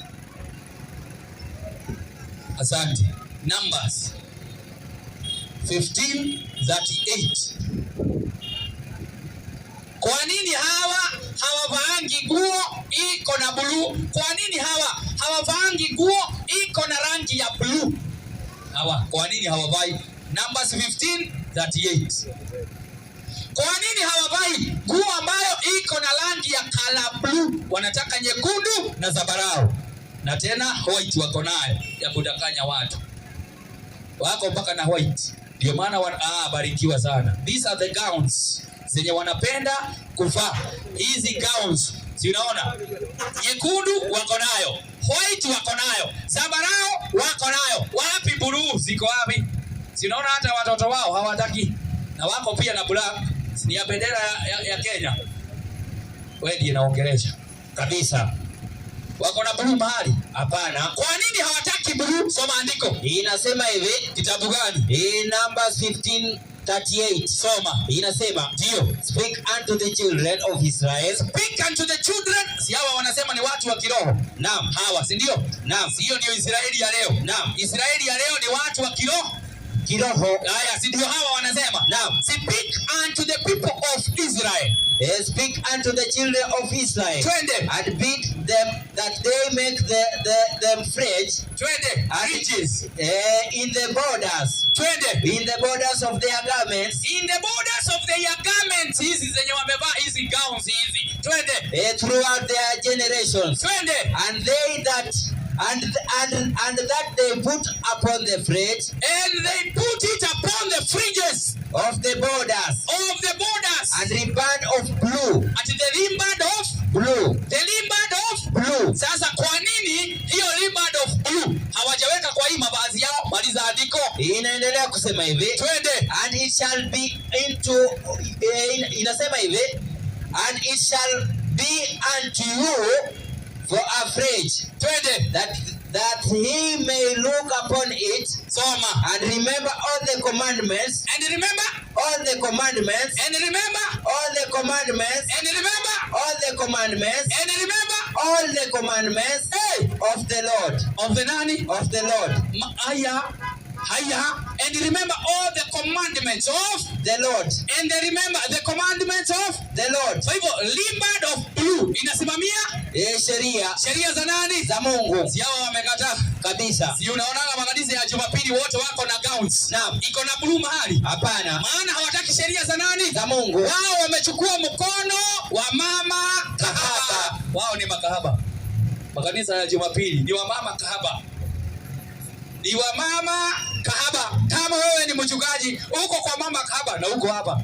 Asante. Numbers 15:38. Kwa nini hawa hawavaangi nguo iko na blue? Kwa nini hawa hawavaangi nguo iko na rangi ya blue? Kwa nini hawavai? Numbers 15:38. Kwa nini hawavai nguo ambayo iko na rangi ya color blue? Wanataka nyekundu na zambarau. Na tena white wako nayo ya kudanganya watu. Wako mpaka na white. Ndio maana barikiwa sana. These are the gowns zenye wanapenda kuvaa. Hizi gowns, si unaona? Nyekundu wako nayo, white wako nayo, zambarau wako nayo. Wapi blue? Ziko wapi? Si unaona hata watoto wao hawataki. Na wako pia na black. Ni ya bendera ya Kenya. Wewe ndiye naongelesha kabisa. Wako na blue mahali? Hapana. Kwa nini hawataki blue? Soma andiko. Inasema hivi, kitabu gani? Numbers 15:38. Soma. Inasema, ndio, speak unto the children of Israel. Speak unto the children. Si hawa wanasema ni watu wa kiroho. Naam. Hawa, si ndio? Naam. Hiyo ndio Israeli ya leo. Naam. Israeli ya leo ni watu wa kiroho. Haya, si ndio hawa wanasema? Naam. Speak unto the people of Israel. Speak unto the children of Israel. Twende. And bid them that they make them fresh. Twende. Riches. In the borders. Twende. In the borders of their garments. In the borders of their garments. Hizi zenye wamevaa hizi gowns hizi. Twende. Throughout their generations. Twende. And they that and that they put upon the fringe. And they put it upon the fringes of the borders. And riband of blue. At the riband of blue. The riband of blue. Sasa kwa nini hiyo riband of blue hawajaweka kwa hii mavazi yao? Maliza andiko. Inaendelea kusema hivi. Twende. And it shall be into inasema hivi. And it shall be unto you for a fringe. Twende. That he may look upon it. Soma. And remember all the commandments. And remember all the commandments. And remember all the commandments. And remember all the commandments. And remember all the commandments of the Lord. Of the nani? Of the Lord. Haya. And remember all the commandments of the Lord. And remember the commandments of the Lord. Kwa hivyo riband of blue inasimamia sheria za nani? Za Mungu. Si hao wamekataa kabisa. Si unaona makanisa ya Jumapili wote wako na gowns. Naam. Iko na blue mahali? Hapana. Maana hawataki sheria za nani? Za Mungu. Wao wamechukua mkono wa mama kahaba. Wao ni makahaba. Makanisa ya Jumapili ni wa mama kahaba. Ni wa mama kahaba. Kama wewe ni mchungaji, uko kwa mama kahaba na uko hapa.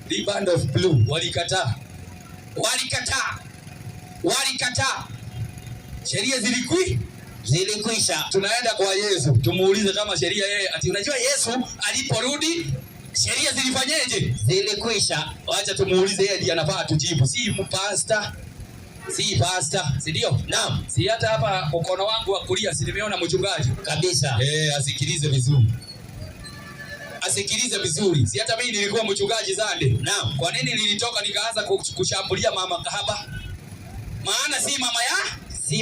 The band of blue walikataa. Sheria zilikwisha. Tunaenda kwa Yesu. Tumuulize kama sheria yeye unajua Yesu aliporudi sheria zilifanyeje? Zilikwisha. Wacha tumuulize yeye, ndiye anafaa tujibu, si pastor. Si pastor, si ndio? Naam. Si hata hapa mkono wangu wa kulia si nimeona mchungaji Kabisa. Asikilize vizuri. Asikilize vizuri. Si hata mimi nilikuwa mchungaji Zande. Naam. Kwa nini nilitoka nikaanza kushambulia mama kahaba? Maana si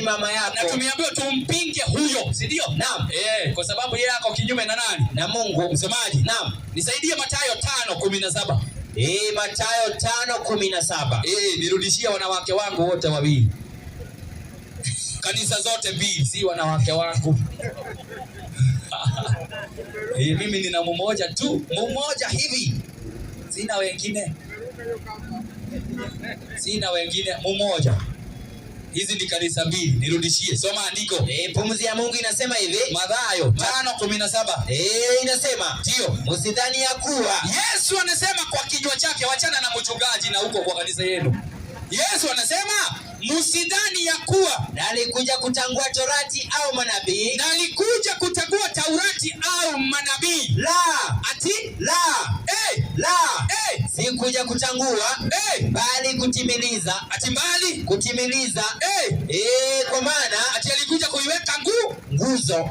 mama yako. Na tumeambiwa tumpinge huyo, si ndio? Naam. Kwa sababu yeye ako kinyume na nani? Na Mungu. Msemaji. Naam. Nisaidie Mathayo 5:17. Mathayo 5:17. Nirudishia wanawake wangu wote wawili. Kanisa zote mbili, si wanawake wangu. Mimi nina mmoja tu, mmoja hivi. Sina wengine, mmoja. Hizi ni kanisa mbili, nirudishie. Soma andiko. Pumzi ya Mungu inasema hivi. Mathayo 5:17. Inasema, ndio, msidhani ya kuwa. Yesu anasema kwa kinywa chake, wachana na mchungaji na huko kwa kanisa yenu. Yesu anasema msidhani ya kuwa nalikuja kutangua Torati au manabii. Nalikuja kutangua Taurati au manabii. La. Ati? La. La. Sikuja kutangua. Bali kutimiliza. Ati mbali? Kutimiliza. Kwa maana ati alikuja kuiweka nguzo.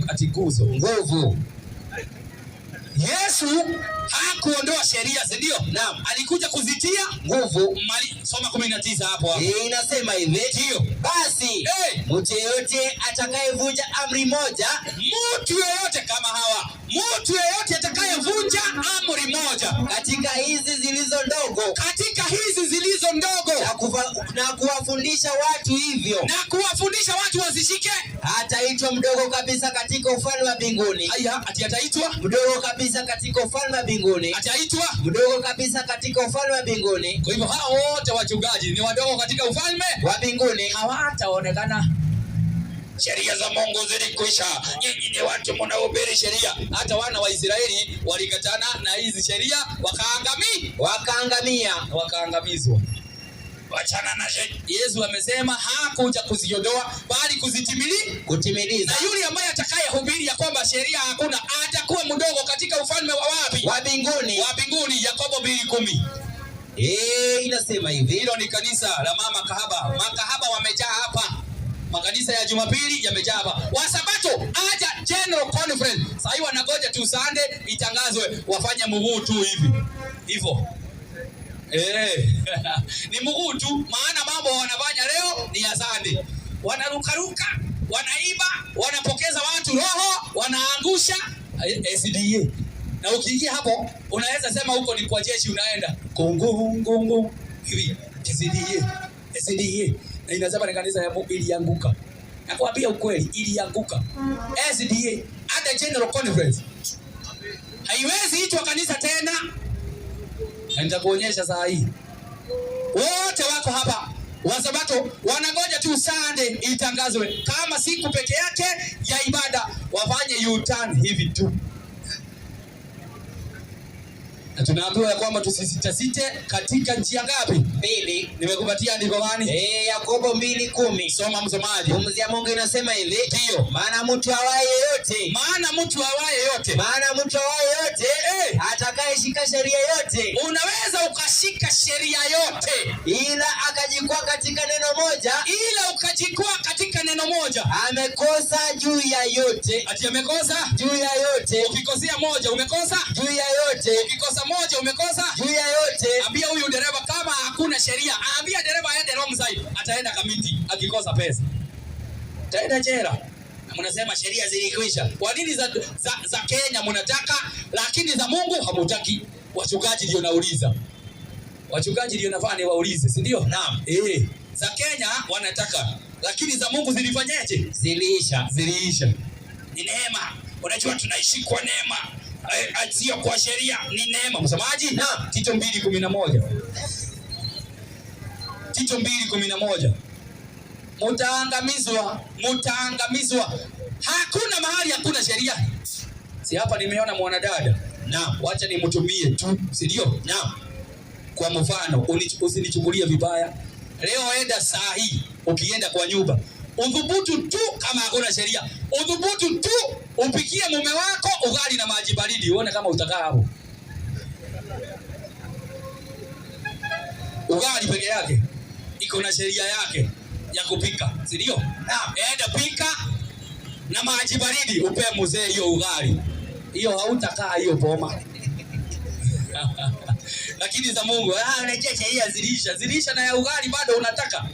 Ati nguvu. Yesu hakuondoa sheria, si ndio? Naam. Alikuja kuzitia nguvu. Soma 19 hapo. Inasema hivi. Ndio. Basi mtu yeyote atakayevunja amri moja, mtu yeyote kama hawa, mtu yeyote atakayevunja amri moja katika hizi zilizo ndogo, na kuwafundisha watu hivyo, na kuwafundisha watu wazishike, ataitwa mdogo kabisa katika ufalme wa mbinguni. Ati ataitwa mdogo kabisa katika ufalme wa mbinguni. Ataitwa mdogo kabisa katika ufalme wa mbinguni. Kwa hivyo hao wote wachungaji ni wadogo katika ufalme wa mbinguni, hawataonekana. Sheria za Mungu zilikwisha. Nyinyi ni watu mnaohubiri sheria. Hata wana wa Israeli walikatana na hizi sheria, wakaangamizwa. Wachana na sheria. Yesu amesema hakuja kuziondoa bali kutimiliza. Na yule ambaye atakayehubiri ya kwamba sheria hakuna, atakuwa mdogo katika ufalme wa wapi? Wa mbinguni. Yakobo 2:10. Inasema hivi. Hilo ni kanisa la mama kahaba. Makahaba wamejaa hapa. Makanisa ya Jumapili yamejaa hapa. Wasabato aja General Conference. Sasa hivi wanagoja tu Sunday itangazwe, wafanye mguu tu hivi. Hivyo. Ni mguu tu, maana mambo wanafanya leo ni ya Sunday. Wanarukaruka, wanaiba, wanapokeza watu roho, wanaangusha SDA. Na ukiingia hapo unaweza sema huko ni kwa jeshi unaenda. Kongo hivi SDA. Na inasema ni kanisa ya Mungu ilianguka. Nakwambia ukweli, ilianguka. SDA hata General Conference haiwezi itwa kanisa tena. Nitakuonyesha saa hii. Wote wako hapa. Wasabato wanangoja tu Sunday itangazwe kama siku peke yake ya ibada, wafanye U-turn hivi tu. Na tunaambiwa ya kwamba tusisitasite katika njia ngapi? 2. Nimekupatia andiko gani? Yakobo 2:10. Soma msomaji. Pumzi ya Mungu inasema hivi. Ndio. Maana mtu awaye yote atakayeshika sheria yote. Unaweza ukashika sheria yote, ila akajikwaa katika neno moja, amekosa juu ya yote. Ati amekosa juu ya yote. Ukikosea moja umekosa juu ya yote. Ukikosa moja umekosa juu ya yote. Ambia huyu dereva kama hakuna sheria, ambia dereva aende wrong side, ataenda kamiti. Akikosa pesa ataenda jela. Mnasema sheria zilikwisha. Kwa nini za Kenya mnataka lakini za Mungu hamutaki? Wachungaji ndio nauliza. Wachungaji ndio nafaa niwaulize, si ndio? Naam. Za Kenya wanataka lakini za Mungu zilifanyaje? Ziliisha. Ni neema. Unajua tunaishi kwa neema. Sio kwa sheria, ni neema. Msemaji? Naam. Tito 2:11. Tito 2:11. Mutaangamizwa. Hakuna mahali hakuna sheria. Si hapa nimeona mwanadada. Naam. Wacha nimtumie tu, si ndio? Naam. Kwa mfano, usinichukulie vibaya. Leo enda saa hii, ukienda kwa nyumba, udhubutu tu kama hakuna sheria. Udhubutu tu upikie mume wako ugali na maji baridi, uone kama utakaa hapo. Ugali peke yake iko na sheria yake ya kupika, si ndio? Naam. Enda pika na maji baridi upe mzee hiyo ugali. Hiyo hautakaa hiyo boma. Lakini za Mungu, unacheka hii zilisha na ya ugali bado unataka.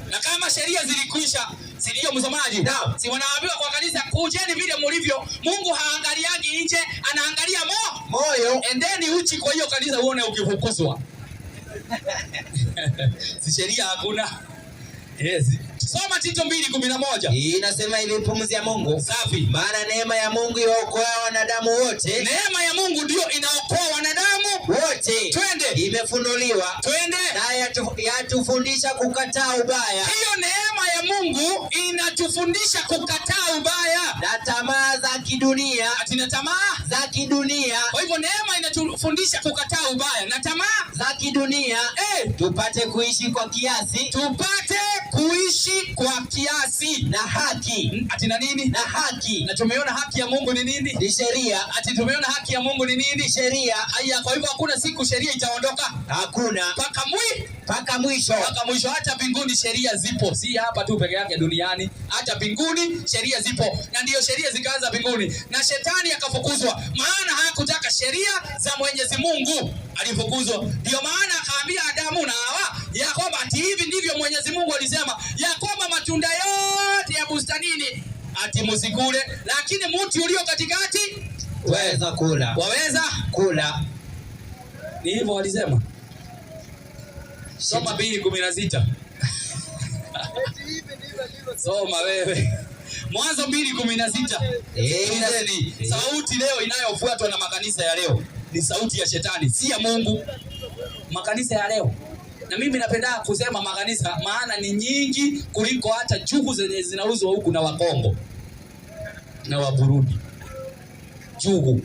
Na kama sheria zilikwisha, si ndio msomaji? Naam. Si wanaambiwa kwa kanisa kujeni vile mlivyo. Mungu haangaliagi nje, anaangalia moyo. Endeni uchi kwa hiyo kanisa uone ukifukuzwa. Si sheria hakuna. Yes. Soma Tito 2:11. Inasema hivi, pumzi ya Mungu. Safi. Maana neema ya Mungu yaokoa wanadamu wote. Neema ya Mungu ndio inaokoa wanadamu wote. Twende. Imefunuliwa. Twende. Na yatufundisha kukataa ubaya. Hiyo neema ya Mungu inatufundisha kukataa ubaya na tamaa za kidunia. Atina tamaa za kidunia. Kwa hivyo neema inatufundisha kukataa ubaya na tamaa za kidunia. Tupate kuishi kwa kiasi. Tupate kuishi kwa kiasi na haki. Atina nini? Na haki. Na tumeona haki ya Mungu ni nini? Ni sheria. Ati tumeona haki ya Mungu ni nini? Sheria. Haya, kwa hivyo hakuna siku sheria itaondoka. Hakuna. Paka mwisho. Hata mbinguni sheria zipo. Si hapa tu peke yake duniani. Hata mbinguni sheria zipo. Na ndiyo sheria zikaanza mbinguni. Na shetani akafukuzwa. Maana hakutaka sheria za Mwenyezi Mungu. Alifukuzwa. Ndio maana akaambia Adamu na Hawa ya kwamba ati hivi ndivyo Mwenyezi Mungu alisema, ya kwamba matunda yote ya bustanini ati msikule, lakini mti ulio katikati waweza kula. Waweza kula. Ni hivyo walisema. Soma 2:16. Soma wewe. Mwanzo 2:16. Sauti leo inayofuatwa na makanisa ya leo ni sauti ya shetani, si ya Mungu. Makanisa ya leo. Na mimi napenda kusema makanisa, maana ni nyingi kuliko hata njugu zenye zinauzwa huku na Wakongo na wa Burundi. Njugu.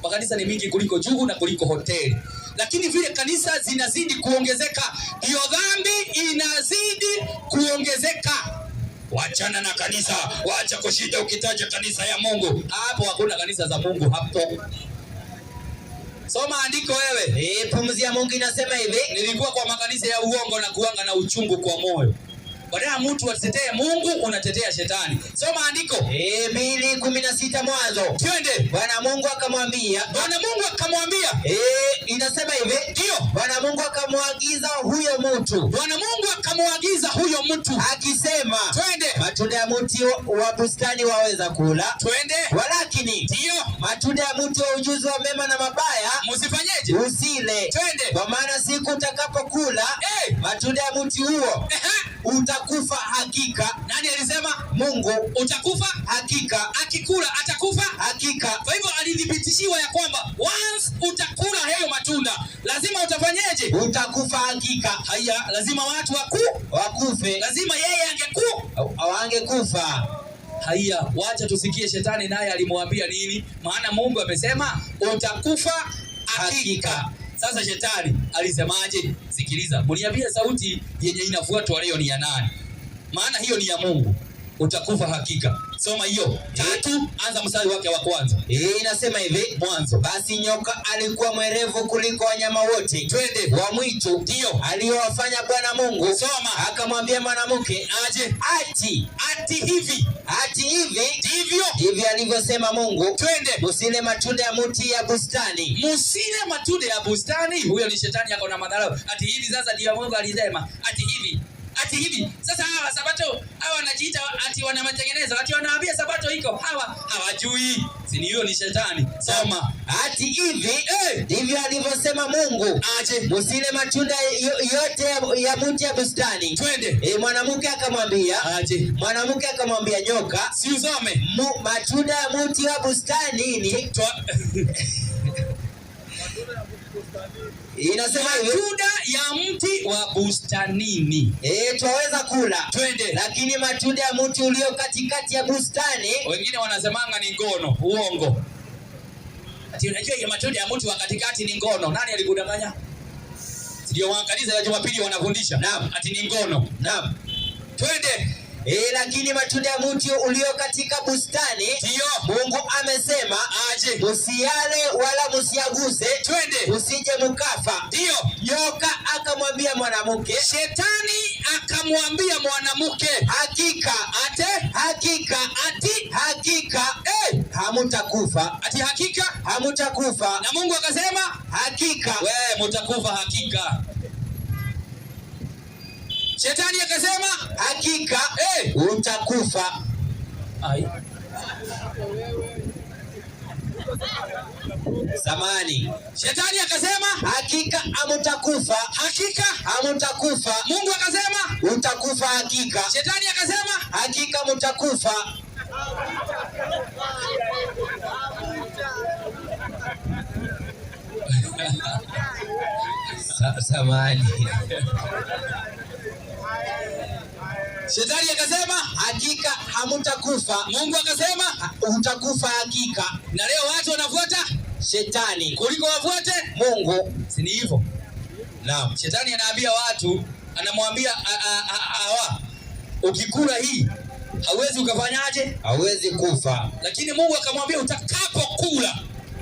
Makanisa ni mingi kuliko njugu na kuliko hoteli. Lakini vile kanisa zinazidi kuongezeka, hiyo dhambi inazidi kuongezeka. Wachana na kanisa, wacha kushida ukitaja kanisa ya Mungu. Hapo hakuna kanisa za Mungu hapo. Soma andiko wewe. Pumzi ya Mungu inasema hivi, nilikuwa kwa makanisa ya uongo na kuanga na uchungu kwa moyo. Badala mtu atetee Mungu, unatetea shetani. Soma andiko. 2:16 Mwanzo. Twende. Bwana Mungu akamwambia. Inasema hivi. Ndio. Bwana Mungu akamwagiza huyo mtu. Akisema. Twende. Matunda ya mti wa bustani waweza kula. Twende. Walakini. Ndio. Matunda ya mti wa ujuzi wa mema na mabaya. Msifanyeje? Usile. Twende. Kwa maana siku utakapokula matunda ya mti huo utakufa hakika. Nani alisema? Mungu. Utakufa hakika. Akikula atakufa hakika. Kwa hivyo alidhibitishiwa ya kwamba once utakula hayo matunda lazima utafanyeje? Utakufa hakika. Haya, lazima watu wakufe. Lazima yeye angekufa. Haya, wacha tusikie shetani naye alimwambia nini? Maana Mungu amesema utakufa hakika. Sasa shetani alisemaje? Sikiliza, mniambie sauti yenye inafuatwa leo ni ya nani? Maana hiyo ni ya Mungu. Utakufa hakika. Soma hiyo 3, anza mstari wake wa kwanza. Inasema hivi, Mwanzo. Basi nyoka alikuwa mwerevu kuliko wanyama wote. Twende. Wa mwitu. Ndio. Aliyowafanya Bwana Mungu. Soma. Akamwambia mwanamke, aje? Ati hivi ndivyo alivyosema Mungu. Twende. Musile matunda ya mti ya bustani. Musile matunda ya bustani. Huyo ni shetani yako na madharau. Ati hivi sasa ndio Mungu alisema. Ati hivi. Sasa hawa Sabato hawa wanajiita ati wana matengenezo. Ati wanaambia Sabato iko. Hawajui. Si hiyo ni shetani. Soma. Ati hivi ndivyo alivyosema Mungu. Aje? Musile matunda yote ya mti ya bustani. Twende. Mwanamke akamwambia. Aje? Mwanamke akamwambia nyoka. Si usome. Matunda ya mti wa bustani ni inasema matunda ya mti wa bustanini. Twaweza kula. Twende. Lakini matunda ya mti ulio katikati ya bustani, wengine wanasemanga ni ngono, uongo. Ati unajua ya matunda ya mti wa katikati ni ngono. Nani alikudanganya? Ndio wakanisa ya Jumapili wanafundisha. Naam. Ati ni ngono. Naam. Twende. Lakini matunda ya mti ulio katika bustani, ndio Mungu amesema aje, msiale wala msiaguse, twende usije mkafa. ndio. Nyoka akamwambia mwanamke, Shetani akamwambia mwanamke, hakika hamutakufa. ati hakika Hamutakufa. na Mungu akasema Hakika we mutakufa hakika. Shetani akasema hakika utakufa. ai Samani. Shetani akasema Hakika hamutakufa. hakika. Hamutakufa. Mungu akasema Utakufa hakika. Shetani akasema Hakika mutakufa. Samani. Shetani akasema Hakika hamutakufa. Mungu akasema Utakufa hakika. na leo watu wanafuata Shetani kuliko wafuate Mungu. si ni hivyo? Naam. Shetani anaambia watu, anamwambia ukikula hii hauwezi ukafanyaje? Hawezi kufa. Lakini Mungu akamwambia utakapokula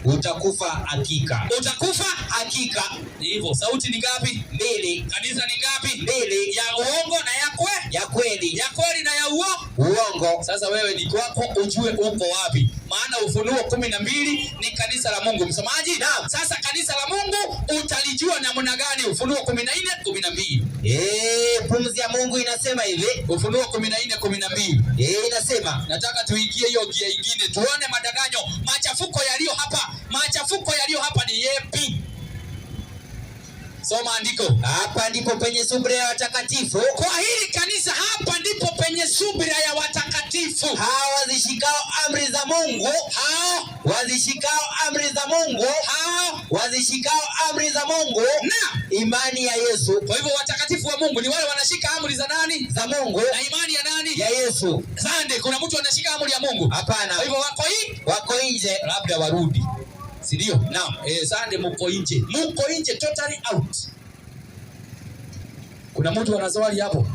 Utakufa hakika. utakufa. Hakika. Ni hivyo. Sauti ni ngapi? Mbili. Kanisa ni ngapi? Mbili. Ya uongo na ya Ya kweli. ya kweli na ya Uongo. Sasa wewe ni kwako ujue uko wapi, maana Ufunuo 12 ni kanisa la Mungu. Msomaji, Naam. sasa kanisa la Mungu utalijua namna gani? Ufunuo 14:12. Pumzi ya Mungu inasema hivi. Ufunuo 14:12. Inasema, Nataka tuingie hiyo gia ingine tuone madanganyo, machafuko yaliyo hapa. Machafuko yaliyo hapa ni yepi? Soma andiko. hapa ndipo penye subira ya watakatifu. Kwa hili kanisa hapa ndipo penye subira ya watakatifu. Hao wazishikao amri za Mungu. Hao Wazishikao amri za Mungu. hao Wazishikao amri za Mungu. na Imani ya Yesu. kwa hivyo watakatifu wa Mungu ni wale wanashika amri za nani? Za Mungu. Na imani ya nani? Ya Yesu. Sande, kuna mtu anashika amri ya Mungu? Hapana. Kwa hivyo wako hii, Wako nje. labda warudi, si ndio? Naam. Sande, muko nje, totally out. Kuna mtu ana swali hapo?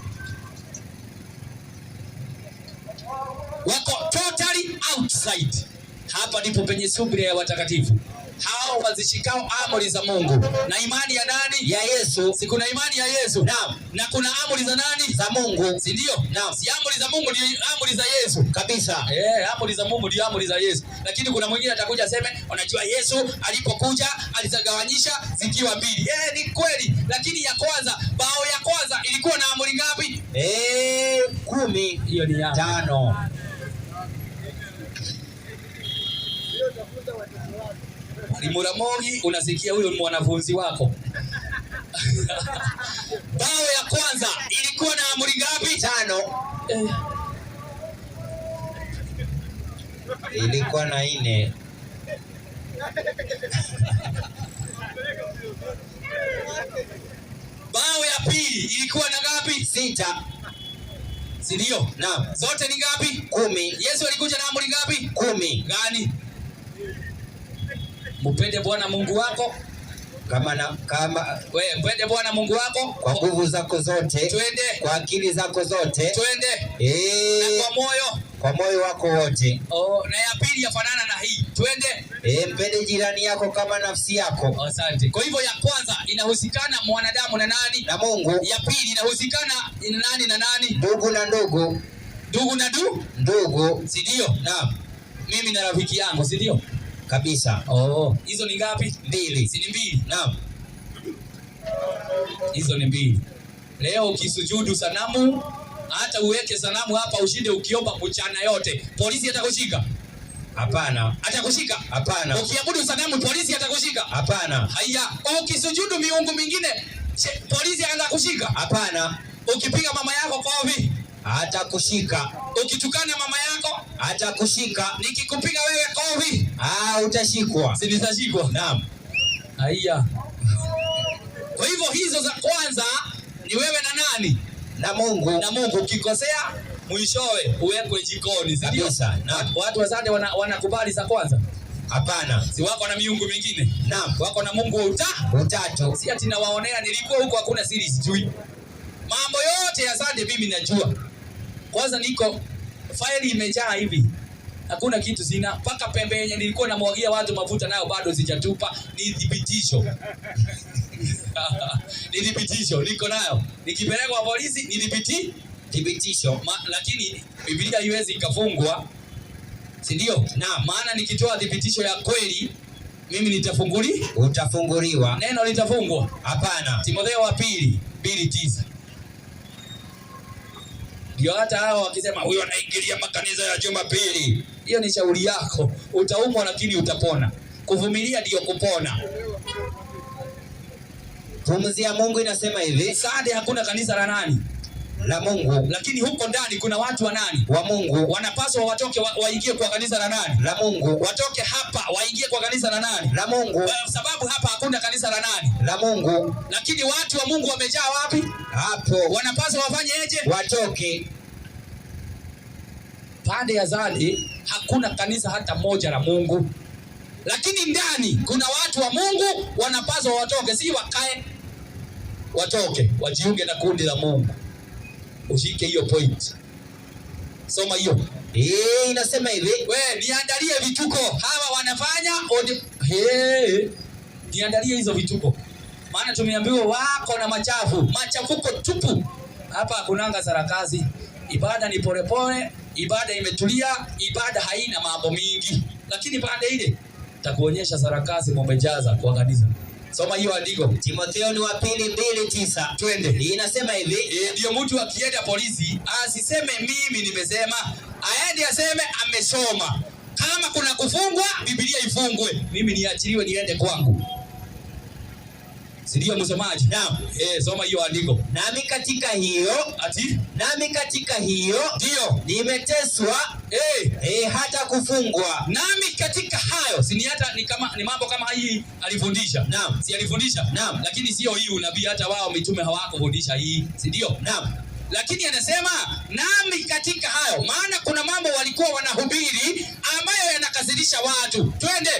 Wako totally outside. Hapa ndipo penye subira ya watakatifu, hao wazishikao amri za Mungu. Na imani ya nani? Ya Yesu. Si kuna imani ya Yesu? Naam. Na kuna amri za nani? Za Mungu. Si ndio? Naam. Si amri za Mungu ni amri za Yesu Kabisa. amri za Mungu ndio amri za Yesu. Lakini kuna mwingine atakuja aseme, unajua Yesu alipokuja alizagawanyisha zikiwa mbili. Ni kweli, lakini ya kwanza, bao ya kwanza ilikuwa na amri ngapi? 10. Hiyo ni ya 5. Muramogi, unasikia huyo ni mwanafunzi wako. Bao ya kwanza ilikuwa na amri ngapi? 5. Ilikuwa na 4. Bao ya pili ilikuwa na ngapi? 6. Si ndio? Naam. Zote ni ngapi? 10. Yesu alikuja na amri ngapi? 10. Gani? Mpende Bwana Mungu wako wewe, mpende Bwana Mungu wako kwa nguvu zako zote, twende, kwa akili zako zote, twende, na kwa moyo wako wote. Na ya pili yafanana na hii, twende, mpende jirani yako kama nafsi yako. Asante. Kwa hivyo ya kwanza inahusikana mwanadamu na nani? Na Mungu. Ya pili inahusikana nani na nani? Ndugu na ndugu. Ndugu na ndugu, si ndio? Naam. Mimi na rafiki yangu, si ndio? Kabisa. Hizo ni ngapi? 2. Si ni 2? Naam. Hizo ni 2. Leo ukisujudu sanamu, hata uweke sanamu hapa ushinde ukiomba mchana yote, polisi atakushika? Hapana. Atakushika? Hapana. Ukiabudu sanamu polisi atakushika? Hapana. Haya, ukisujudu miungu mingine polisi atakushika? Hapana. Ukipiga mama yako kofi atakushika. Ukitukana mama yako atakushika. Nikikupiga wewe kofi utashikwa. Si nitashikwa? Naam. Haya. Kwa hivyo hizo za kwanza ni wewe na nani? Na Mungu. Na Mungu. Ukikosea mwishowe uwekwe jikoni, si ndio? Watu wazade wanakubali za kwanza? Hapana. Si wako na miungu mingine? Naam. Wako na Mungu wa utatu. Si ati nawaonea, nilikuwa huko hakuna siri sijui. Mambo yote ya Sunday mimi najua. Kwanza niko faili imejaa hivi. Hakuna kitu sina. Paka pembe yenye nilikuwa namwagia watu mafuta nayo bado sijatupa. Ni dhibitisho. Ni dhibitisho niko nayo. Nikipeleka kwa polisi ni dhibitisho. Lakini Biblia haiwezi ikafungwa. Si ndio? Na maana nikitoa dhibitisho ya kweli mimi utafunguliwa. Neno litafungwa? Hapana. Timotheo wa 2:9. Ndio hata hao wakisema huyo anaingilia makanisa ya Jumapili. Hiyo ni shauri yako. Utaumwa lakini utapona. Kuvumilia ndio kupona. Pumzi ya Mungu inasema hivi, Sade hakuna kanisa la nani? La Mungu. Lakini huko ndani kuna watu wa nani? Wa Mungu. Wanapaswa watoke waingie kwa kanisa la nani? La Mungu. Watoke hapa waingie kwa kanisa la nani? La Mungu. Sababu hapa hakuna kanisa la nani? La Mungu. Lakini watu wa Mungu wamejaa wapi? Hapo. Wanapaswa wafanye eje? Watoke. Pande ya Zali hakuna kanisa hata moja la Mungu. Lakini ndani kuna watu wa Mungu wanapaswa watoke, si wakae. Watoke, wajiunge na kundi la Mungu. Ushike hiyo point. Soma hiyo. Inasema hivi, niandalie vituko. Hawa wanafanya niandalie hizo vituko. Maana tumeambiwa wako na machafuko tupu. Hapa hakunanga sarakazi. Ibada ni polepole, ibada imetulia, ibada haina mambo mingi. Lakini pande ile takuonyesha sarakazi mumejaza kwa kanisa. Soma hiyo andiko. Timotheo ni wa 2:9. Twende. Inasema hivi, ndio mtu akienda polisi asiseme mimi nimesema, aende aseme amesoma. Kama kuna kufungwa, Biblia ifungwe. Mimi niachiliwe niende kwangu. Sidio msomaji? Naam. Soma hiyo andiko. Nami katika hiyo ndio nimeteswa hata kufungwa. Nami katika hayo ni mambo kama hii alifundisha. Naam. Si alifundisha? Naam. Lakini sio hii unabii, hata wao mitume hawakufundisha hii. Si ndio? Naam. Lakini anasema nami katika hayo, maana kuna mambo walikuwa wanahubiri ambayo yanakasirisha watu. Twende.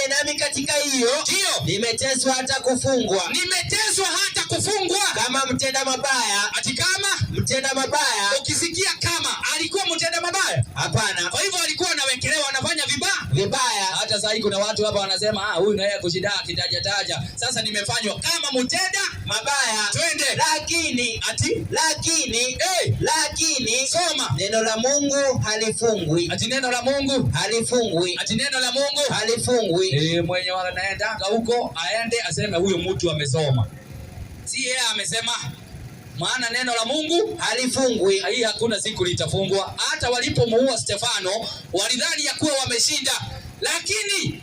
Nami katika hiyo ndio nimeteswa hata kufungwa. Nimeteswa hata kufungwa. Kama mtenda mabaya. Ati kama mtenda mabaya. Ukisikia kama alikuwa mtenda mabaya? Hapana. Kwa hivyo alikuwa anawekelewa anafanya vibaya. Hata sasa kuna watu hapa wanasema huyu na yeye kushida kitaja. Sasa nimefanywa kama mtenda mabaya. Twende. Lakini soma. Neno la Mungu halifungwi. Ati neno la Mungu halifungwi. Ati neno la Mungu halifungwi. Mwenye wanaenda huko aende aseme huyo mtu amesoma. Si yeye amesema. Maana neno la Mungu halifungwi. Hii hakuna siku litafungwa. Hata walipomuua Stefano walidhani ya kuwa wameshinda. Lakini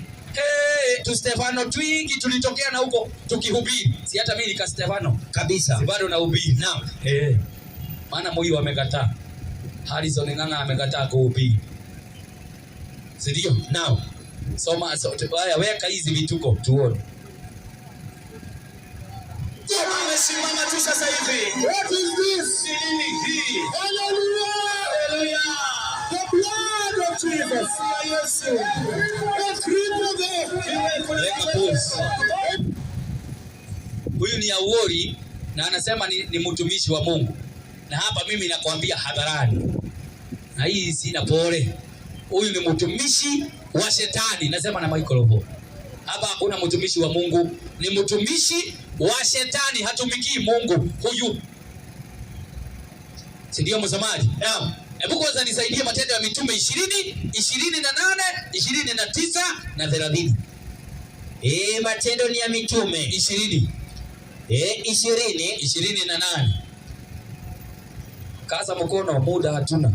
tu Stefano twingi tulitokea na huko tukihubiri. Si hata mimi nika Stefano kabisa. Si bado nahubiri. Naam. Maana moyo wamekataa. Harrison Ng'ang'a amekataa kuhubiri. Si ndio? Naam. Soma haya, weka hizi vituko tuone. Simama tu sasa hivi. What is this? Nini hii? Hallelujah! The blood of Jesus. Yesu. The cream of the Huyu ni Awori na anasema ni mtumishi wa Mungu. Na hapa mimi nakwambia hadharani. Na hii sina pole. Huyu ni mtumishi wa shetani. Nasema na microphone. Hapa hakuna mtumishi wa Mungu, ni mtumishi wa shetani, hatumikii Mungu huyu. Si ndio msomaji? Naam. Hebu kwanza nisaidie Matendo ya Mitume 20, 28, 29 na 30. Matendo ni ya Mitume 20. 28. Kaza mkono, muda hatuna.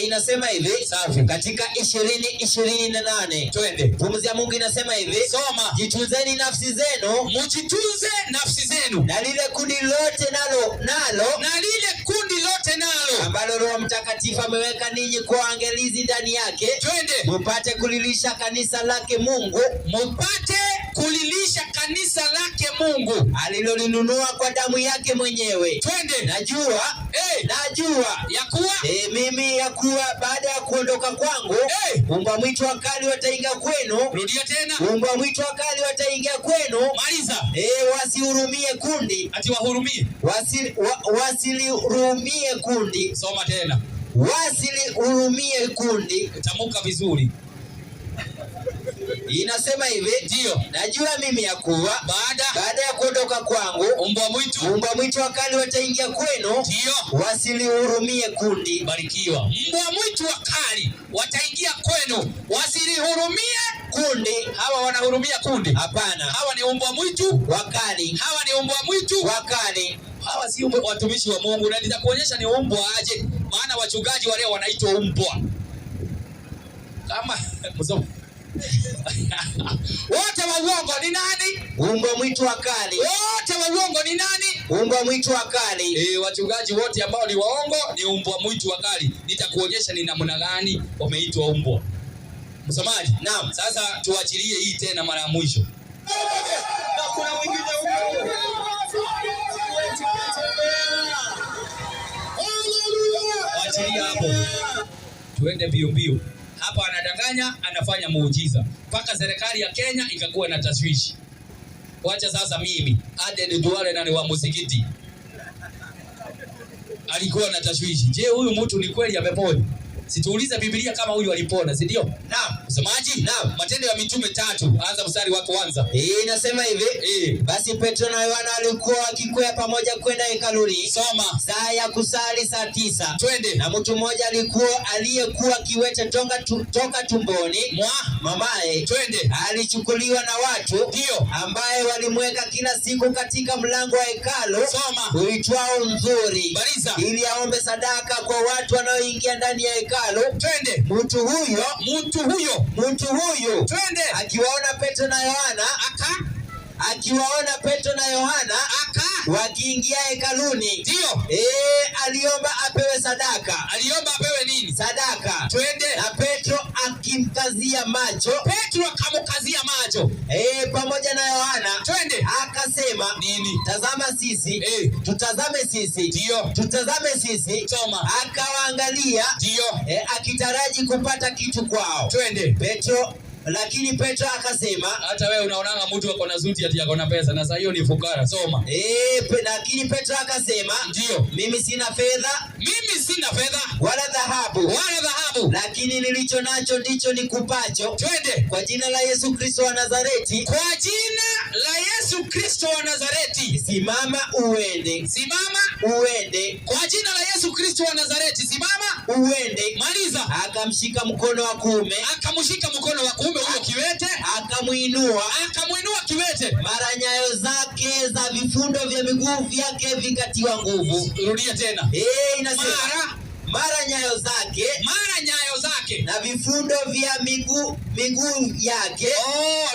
Inasema hivi, safi. Katika 20:28. Twende. Pumzi ya Mungu inasema hivi, soma. Jitunzeni nafsi zenu, mjitunze nafsi zenu. Na lile kundi lote nalo ambalo Roho Mtakatifu ameweka ninyi kwa angalizi ndani yake. Twende. Mpate kulilisha kanisa lake Mungu. Alilolinunua kwa damu yake mwenyewe. Twende. Najua ya kuwa mimi ya kuwa baada ya kuondoka kwangu mbwa mwitu wakali wataingia kwenu. Rudia tena. Mbwa mwitu wakali wataingia kwenu. Maliza. Wasihurumie kundi. Ati wahurumie. Wasilihurumie kundi. Soma tena. wasilihurumie kundi. Tamuka vizuri. Inasema hivi, ndio, najua mimi ya kuwa baada ya kuondoka kwangu mbwa mwitu wakali wataingia kwenu, ndio, wasilihurumie kundi. Barikiwa. Mbwa mwitu wakali wataingia kwenu, wasilihurumie kundi. Hawa wanahurumia kundi? Hapana. Hawa ni mbwa mwitu wakali. Hawa ni mbwa mwitu wakali. Hawa si watumishi wa Mungu, na nitakuonyesha ni mbwa aje, maana wachungaji wale wanaitwa mbwa. Kama msomo wote wa uongo ni nani? Mbwa mwitu wakali. Wote wa uongo ni nani? Mbwa mwitu wakali. Wachungaji wote ambao ni waongo ni mbwa mwitu wakali. Nitakuonyesha ni namna gani wameitwa mbwa. Msomaji? Naam. Sasa tuachilie hii tena mara ya mwisho. Na kuna mwingine huko. Achilia hapo. Tuende mbio mbio. Hapa anadanganya, anafanya muujiza. Mpaka serikali ya Kenya ikakuwa na tashwishi. Wacha sasa mimi, Aden Duale na ni wa muzikiti. Alikuwa na tashwishi. Je, huyu mtu ni kweli amepona? Situuliza Biblia kama huyu alipona, si ndio? Naam. Msemaji? Naam. Matendo ya Mitume 3, anza mstari wako kwanza. Inasema hivi, basi Petro na Yohana walikuwa wakikwea pamoja kwenda hekaluni. Soma. Saa ya kusali saa 9. Twende. Na mtu mmoja aliyekuwa kiwete toka tumboni mwa mamaye. Twende. Alichukuliwa na watu, ndio, ambaye walimweka kila siku katika mlango wa hekalu. Soma. Uitwao Nzuri. Bariza. Ili aombe sadaka kwa watu wanaoingia ndani ya hekalu. Twende. Mtu huyo twende, akiwaona Petro na Yohana wakiingia hekaluni, ndio, aliomba apewe sadaka. Aliomba apewe nini? Sadaka. Twende. Na Petro akamkazia macho pamoja na Yohana. Twende. Akasema nini? Tazama sisi. Tutazame sisi. Ndio. Tutazame sisi. Soma. Akawaangalia. Ndio. Akitaraji kupata kitu kwao. Twende. Lakini Petro akasema, hata wewe unaonanga mtu ako na zuti ati ako na pesa, na sasa hiyo ni fukara. Soma. Lakini Petro akasema, ndio, mimi sina fedha wala dhahabu, lakini nilicho nacho ndicho nikupacho. Twende. Kwa jina la Yesu Kristo wa Nazareti. Simama uende. Kwa jina la Yesu Kristo wa Nazareti, simama uende. Maliza. Akamshika mkono wa kuume. Huyo kiwete. Akamuinua kiwete. Mara nyayo zake za vifundo vya miguu vyake vikatiwa nguvu. Rudia tena. Inasema mara nyayo zake na vifundo vya miguu yake.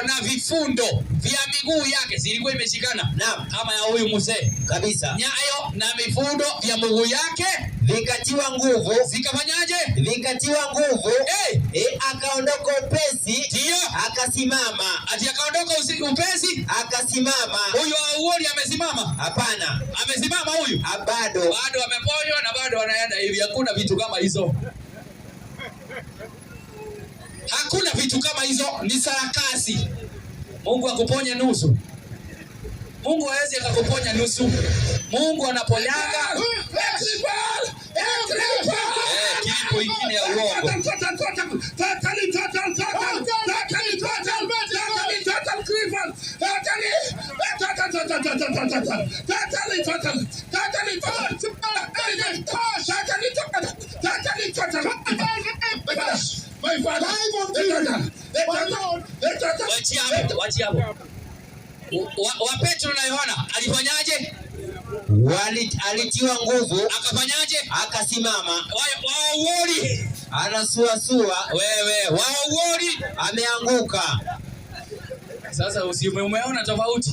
Na vifundo vya miguu yake zilikuwa imeshikana. Naam. Kama ya huyu mzee kabisa. Nyayo na vifundo vya miguu yake vikatiwa nguvu. Zikafanyaje? Vikatiwa nguvu. Akaondoka upesi. Ndio. Akasimama. Ati akaondoka upesi? Akasimama. Huyo auoni amesimama? Hapana. Amesimama huyu? Bado ameponywa na bado anaenda hivi. Hakuna vitu kama hizo. Hakuna vitu kama hizo, ni sarakasi. Mungu akuponye nusu. Mungu hawezi akakuponya nusu. Mungu anaponyanga. Kilipo ingine ya uongo. Wachi hapo. Wa Petro na Yohana alifanyaje? Alitiwa nguvu. Akafanyaje? Akasimama. Wauoni anasuasua. Wauoni ameanguka. Sasa umeona tofauti?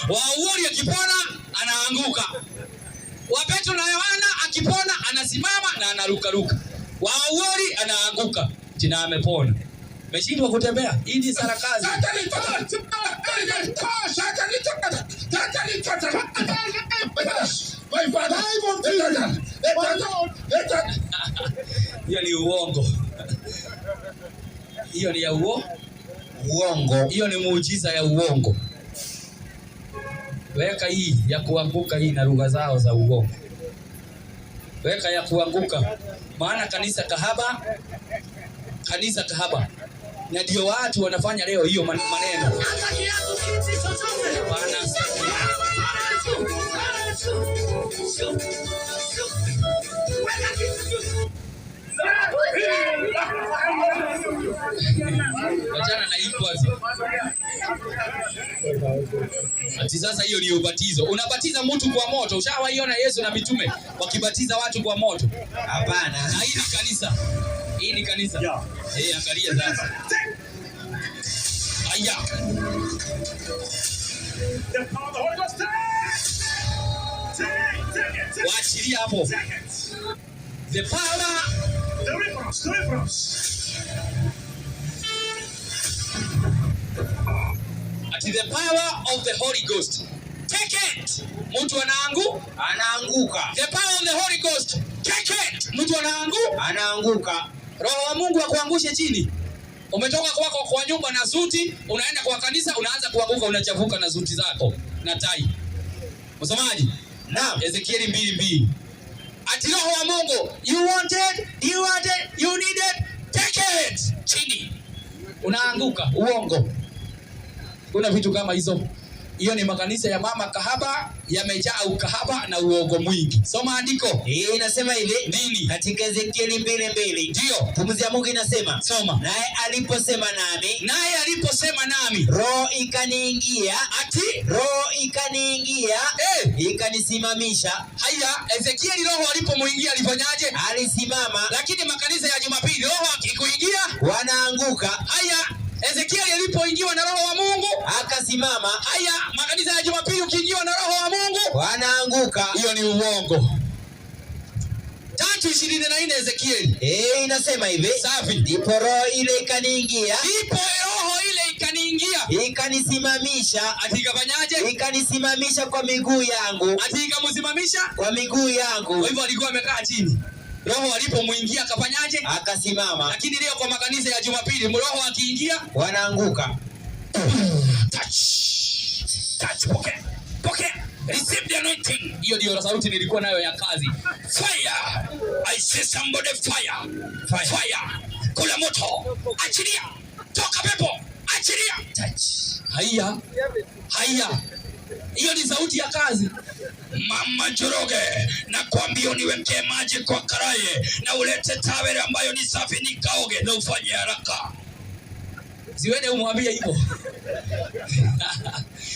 Wauoni akipona anaanguka. Wa Petro na Yohana akipona anasimama na anarukaruka. Wauoni anaanguka. Jina amepona. Meshindwa kutembea. Hii ni sarakasi. Hiyo ni uongo. Hiyo ni ya uongo. Hiyo ni muujiza ya uongo. Weka hii ya kuanguka hii na lugha zao za uongo. Weka ya kuanguka. Maana kanisa kahaba. Na ndio watu wanafanya leo hiyo maneno. Wachana na hii kwanza. Ati sasa hiyo ni ubatizo. Unabatiza mtu kwa moto. Ushawaiona Yesu na mitume wakibatiza watu kwa moto? Hapana. Na hii ni kanisa. Hii ni kanisa. Angalia sasa. Aya. Waachilia hapo. The power. The power of the Holy Ghost. Take it. Mtu anaanguka. The power of the Holy Ghost. Take it. Mtu anaanguka. Roho wa Mungu akuangushe chini. Umetoka kwako kwa nyumba na suti, unaenda kwa kanisa, unaanza kuanguka, unachafuka na suti zako na tai. Msomaji? Naam. Ezekieli 2:2. Ati roho wa Mungu, you wanted, you needed, take it. Chini. Unaanguka, uongo. Kuna vitu kama hizo. Hiyo ni makanisa ya mama kahaba, yamejaa ukahaba na uongo mwingi. Soma andiko. Inasema hivi. Nini? Katika Ezekieli 2:2. Ndio. Pumzi ya Mungu inasema. Soma. Naye aliposema nami. Roho ikaniingia. Ati? Roho ikaniingia. Ikanisimamisha. Haya, Ezekieli roho alipomuingia alifanyaje? Alisimama. Lakini makanisa ya Jumapili roho akikuingia wanaanguka. Haya, Ezekieli alipoingiwa na roho wa Mungu akasimama. Haya, makanisa ya Jumapili ukiingiwa na roho wa Mungu wanaanguka. Hiyo ni uongo. 3:24 Ezekieli. Inasema hivi. Safi. Ndipo roho ile ikaniingia. Ikanisimamisha. Ati ikafanyaje? Ikanisimamisha kwa miguu yangu. Ati ikamsimamisha kwa miguu yangu. Kwa hivyo alikuwa amekaa chini. Roho alipomuingia akafanyaje? Akasimama. Lakini leo kwa makanisa ya Jumapili roho akiingia wanaanguka. Touch, poke. Receive the anointing. Hiyo ndio sauti nilikuwa nayo ya kazi. Fire. I see somebody fire. Kula moto. Achilia. Toka pepo. Achilia. Touch. Haya. Hiyo ni sauti ya kazi. Mama Njoroge, nakwambia uniwekee maji kwa karaye na ulete tawele ambayo ni safi nikaoge na ufanye haraka. Siwende umwambie hivyo.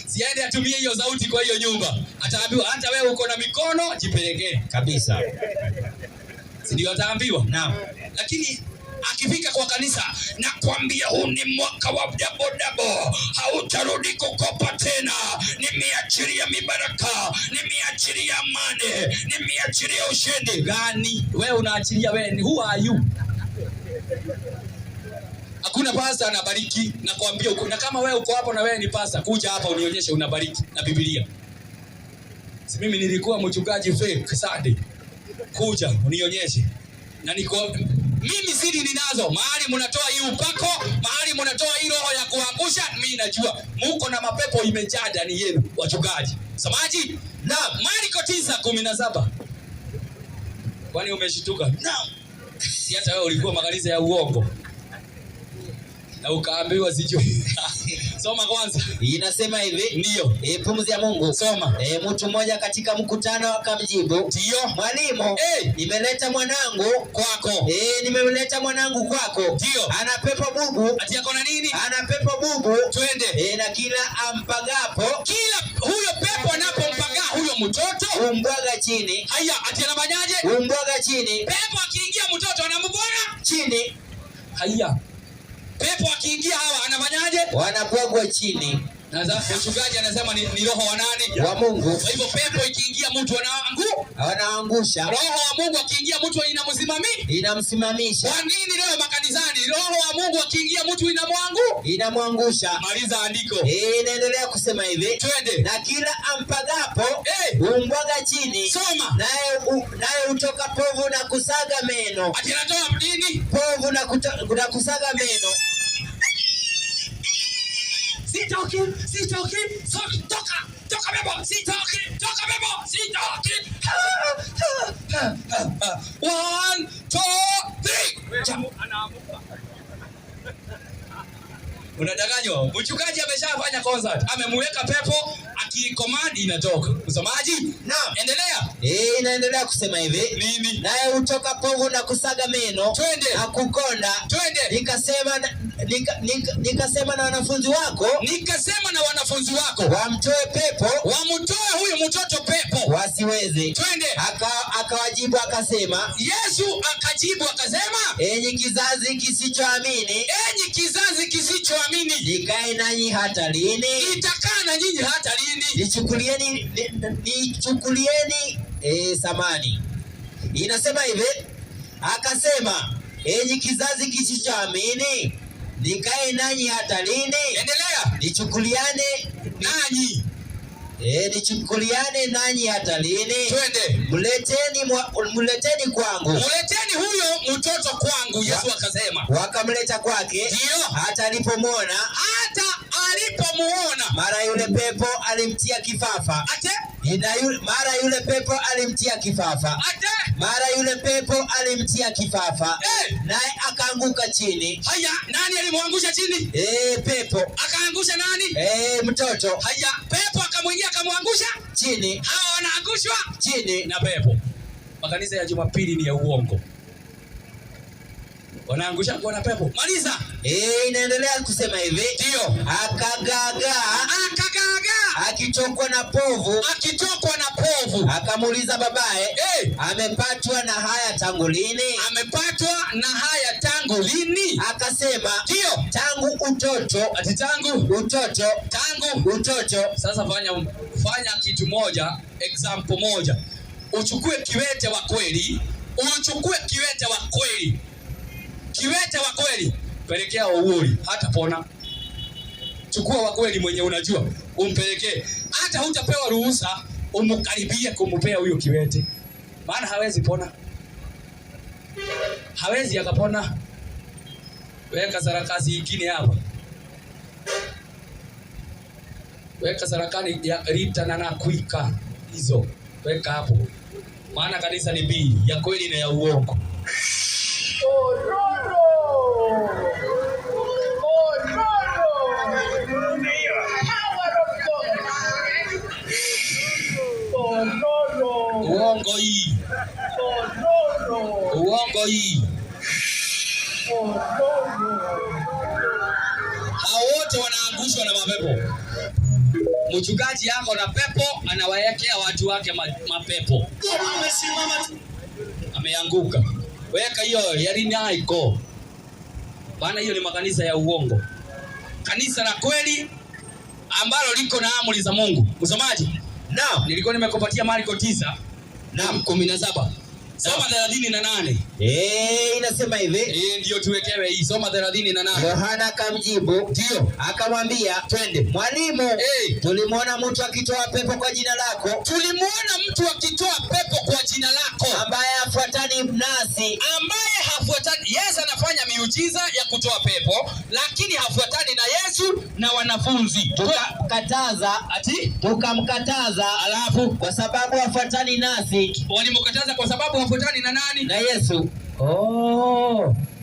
Siende atumie hiyo sauti kwa hiyo nyumba. Ataambiwa hata wewe uko na mikono jipelekee kabisa. Si ndio ataambiwa? Naam. Lakini akifika kwa kanisa, nakwambia huu ni mwaka wa dabo, hautarudi kukopa tena. Nimeachilia mibaraka, nimeachilia amani, nimeachilia ushindi. Gani? Wewe unaachilia wewe? Who are you? Hakuna pasta anabariki, nakwambia uko. Na kama wewe uko hapo na wewe ni pasta, kuja hapa unionyeshe unabariki na Biblia. Si mimi nilikuwa mchungaji fake Sunday. Kuja unionyeshe. Na niko mimi siri ninazo. Mahali mnatoa hii upako, mahali mnatoa hii roho ya kuangusha, mimi najua. Muko na mapepo imejaa ndani yenu, wachungaji. Samaji? Naam. Marko 9:17. Kwani umeshituka? Naam. Si hata wewe ulikuwa makanisa ya uongo. Na ukaambiwa sijui. Soma kwanza. Inasema hivi. Ndio. Pumzi ya Mungu. Soma. Mtu mmoja katika mkutano akamjibu. Ndio. Mwalimu, nimeleta mwanangu kwako. Nimeleta mwanangu kwako. Ndio. Ana pepo bubu. Ati yako na nini? Ana pepo bubu. Twende. Na kila ampagapo. Kila huyo pepo anapompaga huyo mtoto umbwaga chini. Haya, ati anafanyaje? Umbwaga chini. Pepo akiingia mtoto anambwaga chini. Haya. Pepo akiingia hawa anafanyaje? Wanabwagwa chini. Na mchungaji anasema ni roho wa nani? Wa Mungu. Kwa hivyo pepo ikiingia mtu anaangusha. Roho wa Mungu akiingia mtu inamsimamisha. Kwa nini leo makanisani roho wa Mungu akiingia mtu inamwangusha? Maliza andiko. Inaendelea kusema hivi. Twende. Na kila ampagapo umbwaga chini. Soma. Naye utoka povu na kusaga meno. Ati anatoa nini? Povu na kusaga meno. sitoki, toka pepo, sitoki, toka pepo, sitoki. 1, 2, 3. Unadanganywa. Mchungaji ameshafanya concert, amemweka pepo, akikomandi inatoka. Msomaji? Naam. Endelea. Inaendelea kusema hivi. Nini? Naye hutoka povu na kusaga meno. Twende. Na kukonda. Twende. Nikasema na wanafunzi wako. Nikasema na wanafunzi wako. Wamtoe pepo. Wamtoe huyu mtoto pepo. Wasiweze. Twende. Akawajibu akasema. Yesu akajibu akasema. Enyi kizazi kisichoamini. Enyi kizazi kisichoamini. Nikae nanyi hata lini? Nitakaa na nyinyi hata lini? Nichukulieni samani. Inasema hivi, akasema, enyi kizazi kisichoamini, nikae nanyi hata lini? Endelea. Nichukuliane nanyi hata lini? Twende. Mleteni kwangu. Mleteni huyo mtoto kwangu. Yesu akasema. Wakamleta kwake. Ndio. Hata alipomuona. Mara yule pepo alimtia kifafa. Ate? Mara yule pepo alimtia kifafa. Ate? Mara yule pepo alimtia kifafa. Naye akaanguka chini. Haya, nani alimwangusha chini? Pepo. Akaangusha nani? Mtoto. Haya, pepo akamwingia akamwangusha chini. Hao wanaangushwa chini na pepo. Makanisa ya Jumapili ni ya uongo. Wanaangusha kwa na pepo. Maliza. Inaendelea kusema hivi. Ndio. Akagagaa. Akitokwa na povu. Akamuuliza babaye. Amepatwa na haya tangu lini? Akasema. Ndio. Tangu utoto. Ati tangu utoto. Sasa fanya kitu moja, example moja. Uchukue kiwete wa kweli. Kiwete wa kweli. Pelekea Uhuru, hata pona. Chukua wa kweli mwenye unajua, umpelekee. Hata hutapewa ruhusa umkaribie kumpea huyo kiwete. Maana hawezi pona. Hawezi akapona. Weka sarakasi nyingine hapa. Weka sarakani ya Rita na Kuika hizo. Weka hapo. Maana kanisa ni mbili, ya kweli na ya uongo. Uongo hii. Hao wote wanaangushwa na mapepo. Mchungaji yako na pepo anawaekea watu wake mapepo. Ameanguka. Weka hiyo yalina iko. Bana, hiyo ni makanisa ya uongo. Kanisa la kweli ambalo liko na amri za Mungu. Msomaji? Naam. Nilikuwa nimekupatia Marko 9 na 17. Soma 38. Inasema hivi. Ndio tuwekewe hii. Soma 38. Yohana akamjibu. Ndio. Akamwambia, twende. Mwalimu, tulimwona mtu akitoa pepo kwa jina lako. Ambaye hafuatani nasi. Yesu anafanya miujiza ya kutoa pepo, lakini hafuatani na Yesu na wanafunzi. Tukamkataza. Alafu kwa sababu hafuatani nasi. Walimkataza kwa sababu hafuatani na nani? Na Yesu.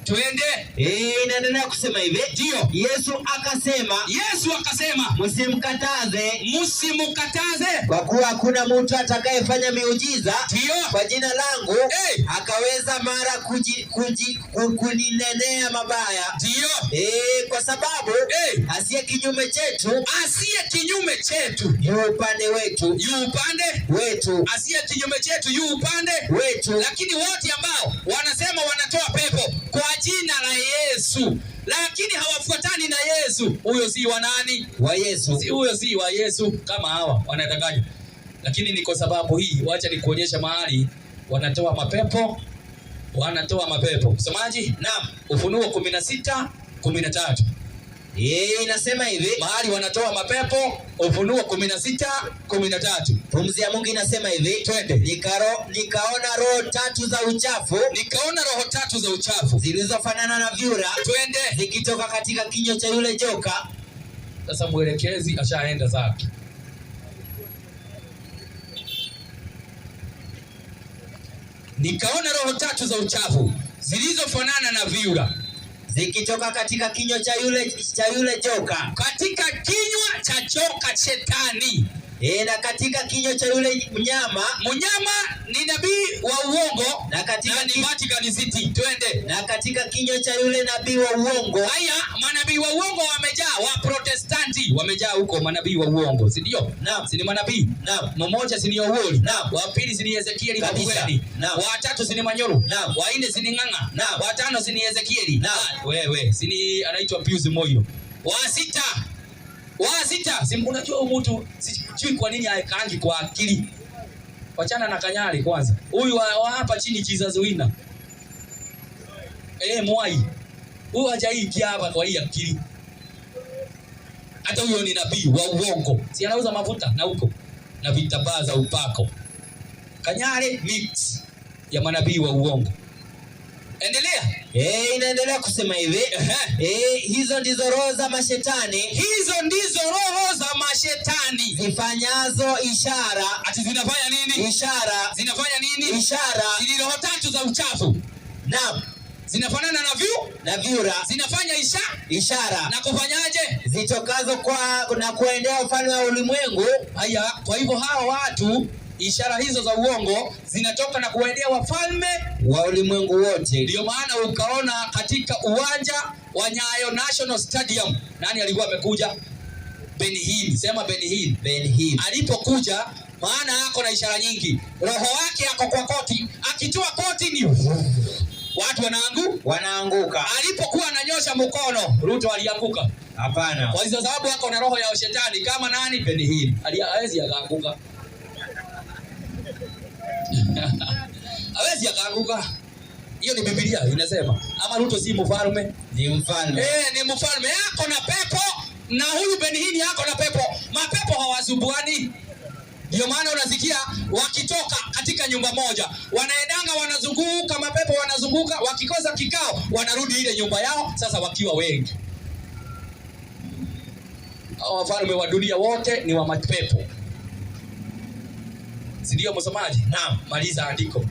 Twende. Inaendelea kusema hivi. Ndio. Yesu akasema, msimkataze. Kwa kuwa hakuna mtu atakayefanya miujiza kwa jina langu akaweza mara kuninenea mabaya. Ndio. Kwa sababu asiye kinyume chetu yu upande wetu. Asiye kinyume chetu yu upande wetu. Lakini wote ambao wanasema wanatoa pepo kwa jina la Yesu, lakini hawafuatani na Yesu, huyo si wa nani? Wa Yesu. Huyo si wa Yesu. Kama hawa wanadanganya. Lakini ni kwa sababu hii, wacha nikuonyesha mahali wanatoa mapepo. Msomaji? Naam. Ufunuo 16:13. Inasema hivi. Mahali wanatoa mapepo, Ufunuo 16:13. Pumzi ya Mungu inasema hivi. Twende. Nikaona roho tatu za uchafu. Zilizofanana na vyura. Twende. Zikitoka katika kinywa cha yule joka. Sasa mwelekezi ashaenda zake. Nikaona roho tatu za uchafu zilizofanana na vyura zikitoka katika kinywa cha yule joka. Katika kinywa cha joka Shetani. Na katika kinywa cha yule mnyama ni nabii wa uongo, na katika ni Vatican City. Twende. Na katika kinywa cha yule nabii wa uongo. Haya, manabii wa uongo wamejaa, wa Protestanti wamejaa huko, manabii wa uongo, si ndio? Naam. Si ni manabii? Naam. Mmoja si ni Owoli. Naam. Wa pili si ni Ezekieli Mabweni. Naam. Wa tatu si ni Manyoro. Naam. Wa nne si ni Ng'ang'a. Naam. Wa tano si ni Ezekieli. Naam. Wewe, si ni anaitwa Pius Moyo. Wa sita si unajua mtu sijui kwa nini haekaangi kwa akili. Wachana na Kanyari kwanza. Huyu wa hapa chini Jesus Wina. Mwai. Huyu hajaingia hapa kwa hii akili. Hata huyo ni nabii wa uongo. Si anauza mafuta na huko na vitambaa za upako. Kanyari mix ya manabii wa uongo. Endelea. Inaendelea kusema hivi. Hizo ndizo roho za mashetani. Hizo ndizo roho za mashetani. Zifanyazo ishara. Ati zinafanya nini? Ishara. Zinafanya nini? Ishara. Zile roho tatu za uchafu. Naam. Zinafanana na vyura. Zinafanya ishara. Na kufanyaje? Zitokazo na kuendea ufalme wa ulimwengu. Haya, kwa hivyo hao watu, ishara hizo za uongo zinatoka na kuendea wafalme wa ulimwengu wote. Ndio maana ukaona katika uwanja wa Nyayo National Stadium, nani alikuwa amekuja? Ben Hinn. Sema Ben Hinn. Ben Hinn. Alipokuja, maana yako na ishara nyingi. Roho wake yako kwa koti. Akitoa koti ni watu wanaanguka. Alipokuwa ananyosha mkono, Ruto alianguka. Hapana. Kwa hizo sababu yako na roho ya shetani kama nani? Ben Hinn. Hawezi akaanguka. Hawezi akaanguka. Hiyo ni Biblia inasema. Ama Ruto si mfalme? Ni mfalme. Ni mfalme. Yako na pepo na huyu Ben Hinn yako na pepo. Mapepo hawasubuani. Ndio maana unasikia wakitoka katika nyumba moja, wanaendanga wanazunguka, mapepo wanazunguka, wakikosa kikao wanarudi ile nyumba yao sasa wakiwa wengi. Hao wafalme wa dunia wote ni wa mapepo. Si ndio msomaji? Naam, maliza andiko.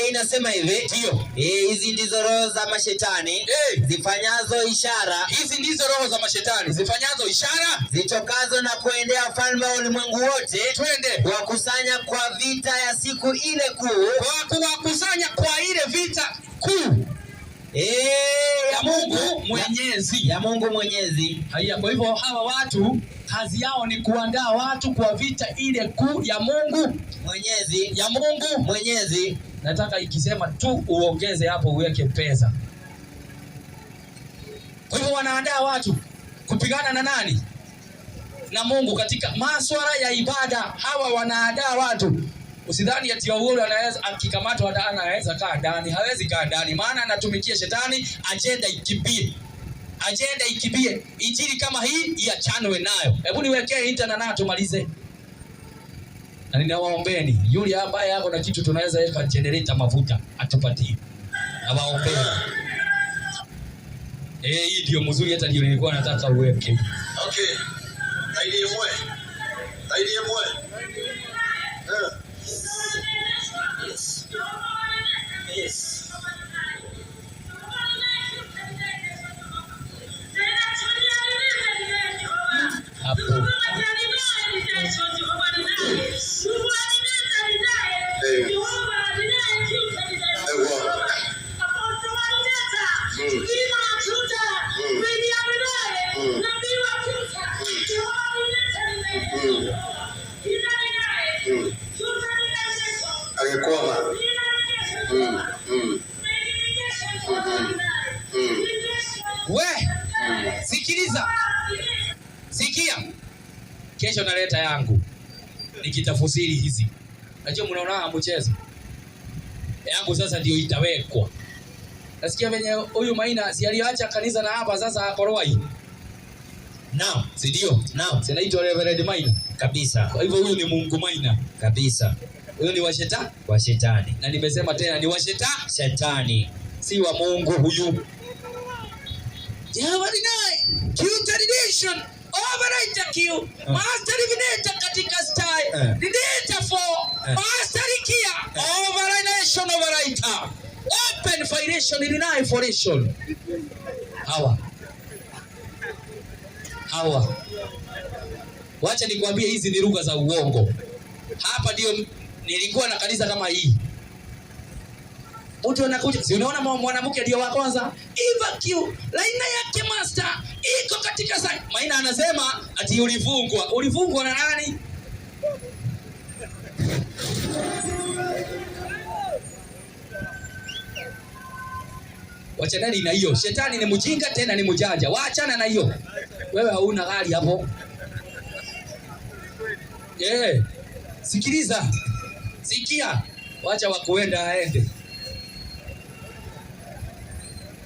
Inasema hivi. Ndio. Hizi ndizo roho za mashetani. Zifanyazo ishara. Hizi ndizo roho za mashetani zifanyazo ishara. Zitokazo na kuendea ufalme wa ulimwengu wote. Twende. Kuwakusanya kwa vita ya siku ile kuu. Kuwakusanya kwa ile vita kuu. Ya Mungu Mwenyezi. Ya Mungu Mwenyezi. Haya, kwa hivyo hawa watu kazi yao ni kuandaa watu kwa vita ile kuu ya Mungu Mwenyezi. Ya Mungu Mwenyezi. Nataka ikisema tu uongeze hapo uweke pesa. Kwa hivyo wanaandaa watu kupigana na nani? Na Mungu katika masuala ya ibada. Hawa wanaandaa watu. Usidhani ati Owolo anaweza akikamatwa anaweza kaa ndani. Hawezi kaa ndani, maana anatumikia shetani. Agenda ikibie. Injili kama hii iachanwe nayo. Hebu niwekee internet na tumalize. Na ninawaombeni yule ambaye yako na kitu tunaweza weka generator mafuta atupatie. Nawaombeni. Hii ndio mzuri, hata ndio nilikuwa nataka uweke. Okay. Idea mwe. Yes. Hapo. Sikiliza. Sikia. Kesho naleta yangu. Nikitafsiri hizi. Najua mnaona mchezo. Yangu sasa ndio itawekwa. Nasikia venye huyu Maina si aliacha kanisa na hapa sasa akorowai. Naam, si ndio? Naam, sinaitwa Reverend Maina kabisa. Kwa hivyo huyu ni Mungu Maina kabisa. Huyu ni wa shetani. Na nimesema tena ni wa shetani. Si wa Mungu huyu. Jehovah deny. Q tradition. Overwriter Q. Master eliminator katika style. Deleter 4. Master kia. Overwriter. Open filiation, deny filiation. Hawa. Wacha nikwambie hizi ni lugha za uongo. Hapa ndio nilikuwa na kanisa kama hii. Mtu anakuja, si unaona mwanamke ndio wa kwanza? Eva Q, laina yake master iko katika site. Maina anasema ati ulifungwa na nani? Wacha nani na hiyo? Shetani ni mjinga tena ni mjanja. Waachana na hiyo. Wewe hauna gari hapo. Sikiliza. Sikia. Wacha wakuenda aende.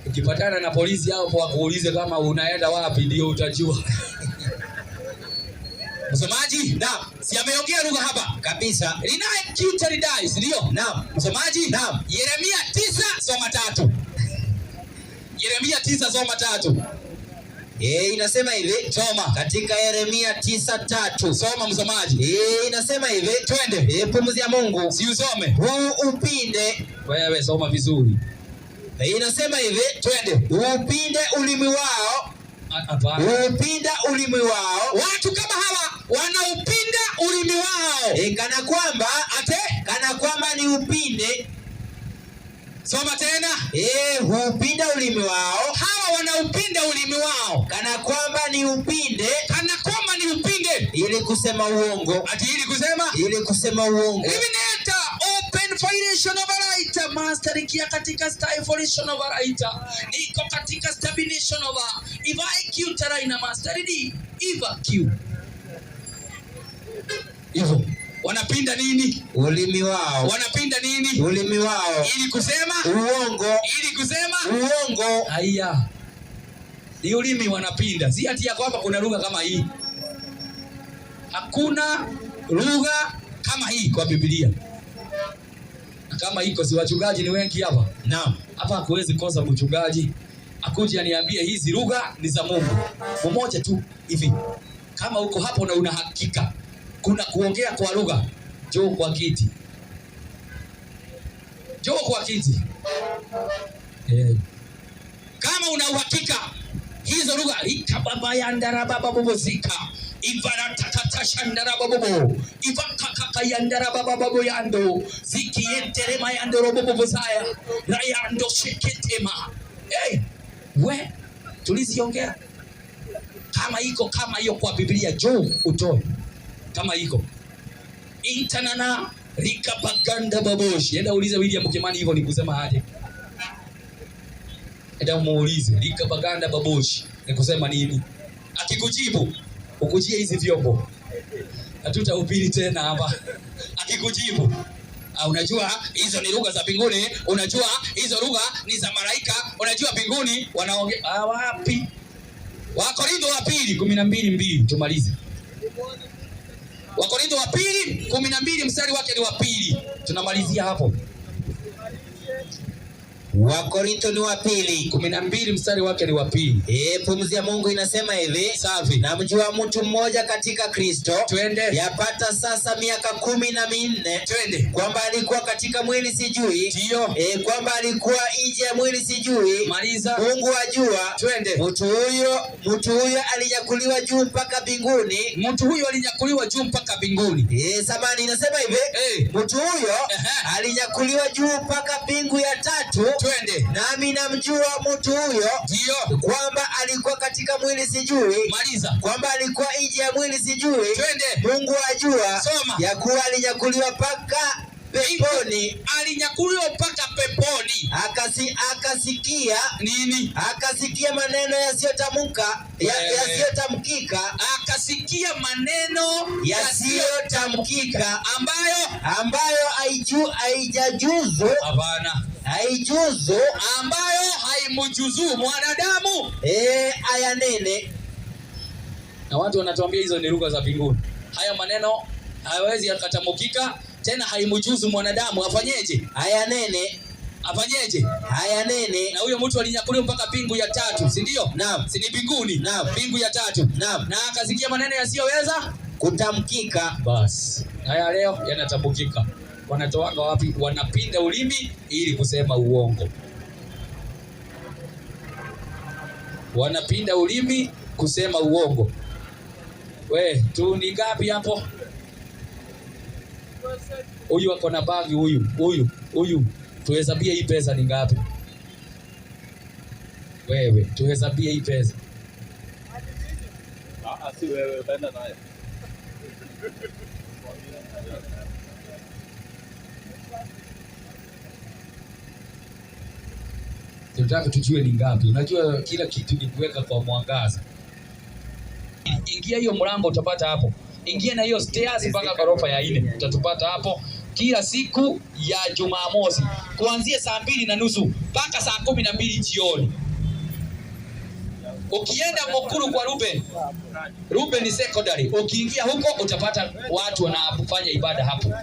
Ukipatana na polisi hapo wakuulize kama unaenda wapi ndio utajua. Msomaji? Naam. Si ameongea lugha hapa kabisa. Deny Q dies, ndio? Naam. Msomaji? Naam. Yeremia 9 soma 3. Yeremia 9 soma 3. Inasema hivi, soma. Katika Yeremia 9:3. Soma msomaji. Inasema hivi, twende. Pumzi ya Mungu. Si usome. Huu upinde. Wewe soma vizuri. Inasema hivi, twende. Upinde ulimi wao. Hapana. Upinda ulimi wao. Watu kama hawa wanaupinda ulimi wao. Kana kwamba ni upinde. Soma tena. Upinda ulimi wao. Hawa wanaupinda ulimi wao. Kana kwamba ni upinde. Ili kusema uongo. Ati ili kusema uongo. Eliminator, open filiation overwriter, master kia katika style filiation overwriter. Niko katika stabilization over. Eva Q taraina master D. Eva Q. Hivyo. Wanapinda nini? Ulimi wao. Wanapinda nini? Ulimi wao. Ili kusema uongo. Uongo. Haya. Ni ulimi wanapinda. Si ati ya kwamba kuna lugha kama hii. Hakuna lugha kama hii kwa Biblia. Na kama iko si wachungaji ni wengi hapa. Naam. Hapa hakuwezi kosa mchungaji. Akuje aniambie hizi lugha ni za Mungu. Mmoja tu hivi. Kama uko hapo na una hakika kuna kuongea kwa lugha, njoo kwa kiti. Kama una uhakika hizo lugha, ikababa yandara baba bobozika, ivara tatata shandara bobo, ivakaka yandara baba bobo yando, zikientere mayandoro bobo zaya, rayando sheketema. We tuliziongea. Kama iko kama hiyo kwa Biblia, njoo utoe. Kama iko intanana rika baganda baboshi. Enda uliza William Kimani hivyo ni kusema aje. Enda muulize rika baganda baboshi ni kusema nini. Akikujibu ukujie hizi vyombo. Hatutahubiri tena hapa. Akikujibu unajua hizo ni lugha za mbinguni, unajua hizo lugha ni za malaika, unajua mbinguni wanaongea wapi? Wakorintho wa 2:12 tumalize. Wakorintho wa 2:12 mstari wake ni wa 2. Tunamalizia hapo. Wakorintho ni wa 2:12 mstari wake ni wa 2. Pumzi ya Mungu inasema hivi. Safi. Namjua mtu mmoja katika Kristo. Twende. Yapata sasa miaka 14. Twende. Kwamba alikuwa katika mwili sijui. Ndio. Kwamba alikuwa nje ya mwili sijui. Maliza. Mungu ajua. Twende. Mtu huyo alinyakuliwa juu mpaka mbinguni. Samani inasema hivi. Mtu huyo alinyakuliwa juu mpaka mbingu ya 3. Twende. Nami namjua mtu huyo. Ndio. Kwamba alikuwa katika mwili sijui. Maliza. Kwamba alikuwa nje ya mwili sijui. Twende. Mungu ajua. Soma. Ya kuwa alinyakuliwa mpaka peponi. Alinyakuliwa mpaka peponi. Akasikia nini? Akasikia maneno yasiyotamkika. Akasikia maneno yasiyotamkika ambayo haijajuzu. Hapana. Haijuzu. Ambayo haimjuzu mwanadamu. Aya nene. Na watu wanatuambia hizo ni lugha za mbinguni. Haya maneno hayawezi yakatamkika tena, haimjuzu mwanadamu afanyeje? Aya nene. afanyeje? Haya nene. Na huyo mtu alinyakuliwa mpaka mbingu ya tatu, si ndio? Naam. Si ni mbinguni? Naam. Mbingu ya tatu. Naam. Na akasikia maneno yasiyoweza kutamkika. Basi haya leo yanatambukika. Wanatoanga wapi? Wanapinda ulimi ili kusema uongo. Wanapinda ulimi kusema uongo. We, tu ni ngapi hapo? Huyu ako na bagi, huyu. Tuhesabie hii pesa ni ngapi? Wewe, tuhesabie hii pesa. Si wewe utaenda naye. Tunataka tujue ni ngapi. Unajua kila kitu ni kuweka kwa mwangaza. Ingia hiyo mlango utapata hapo. Ingia na hiyo stairs mpaka ghorofa ya 4. Utatupata hapo kila siku ya Jumamosi kuanzia saa 2:30 mpaka saa 12 jioni. Ukienda Mukuru kwa Ruben ni secondary. Ukiingia huko utapata watu wanafanya ibada hapo.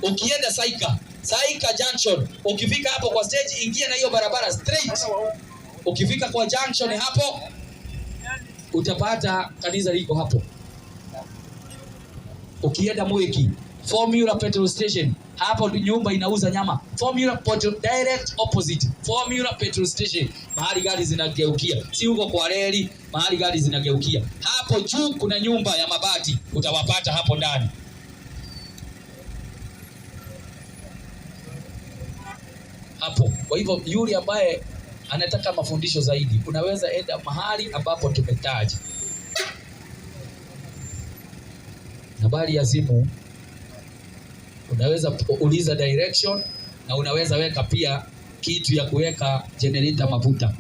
Ukienda Saika Junction, ukifika hapo kwa stage, ingia na hiyo barabara straight. Ukifika kwa junction hapo utapata kanisa liko hapo. Ukienda Mwiki, Formula Petrol Station, hapo nyumba inauza nyama. Formula Petrol direct opposite. Formula Petrol Station, mahali gari zinageukia. Si huko kwa reli, mahali gari zinageukia. Hapo juu kuna nyumba ya mabati, utawapata hapo ndani. Hapo. Kwa hivyo yule ambaye anataka mafundisho zaidi, unaweza enda mahali ambapo tumetaja. Nambari ya simu unaweza uliza direction, na unaweza weka pia kitu ya kuweka generator mafuta.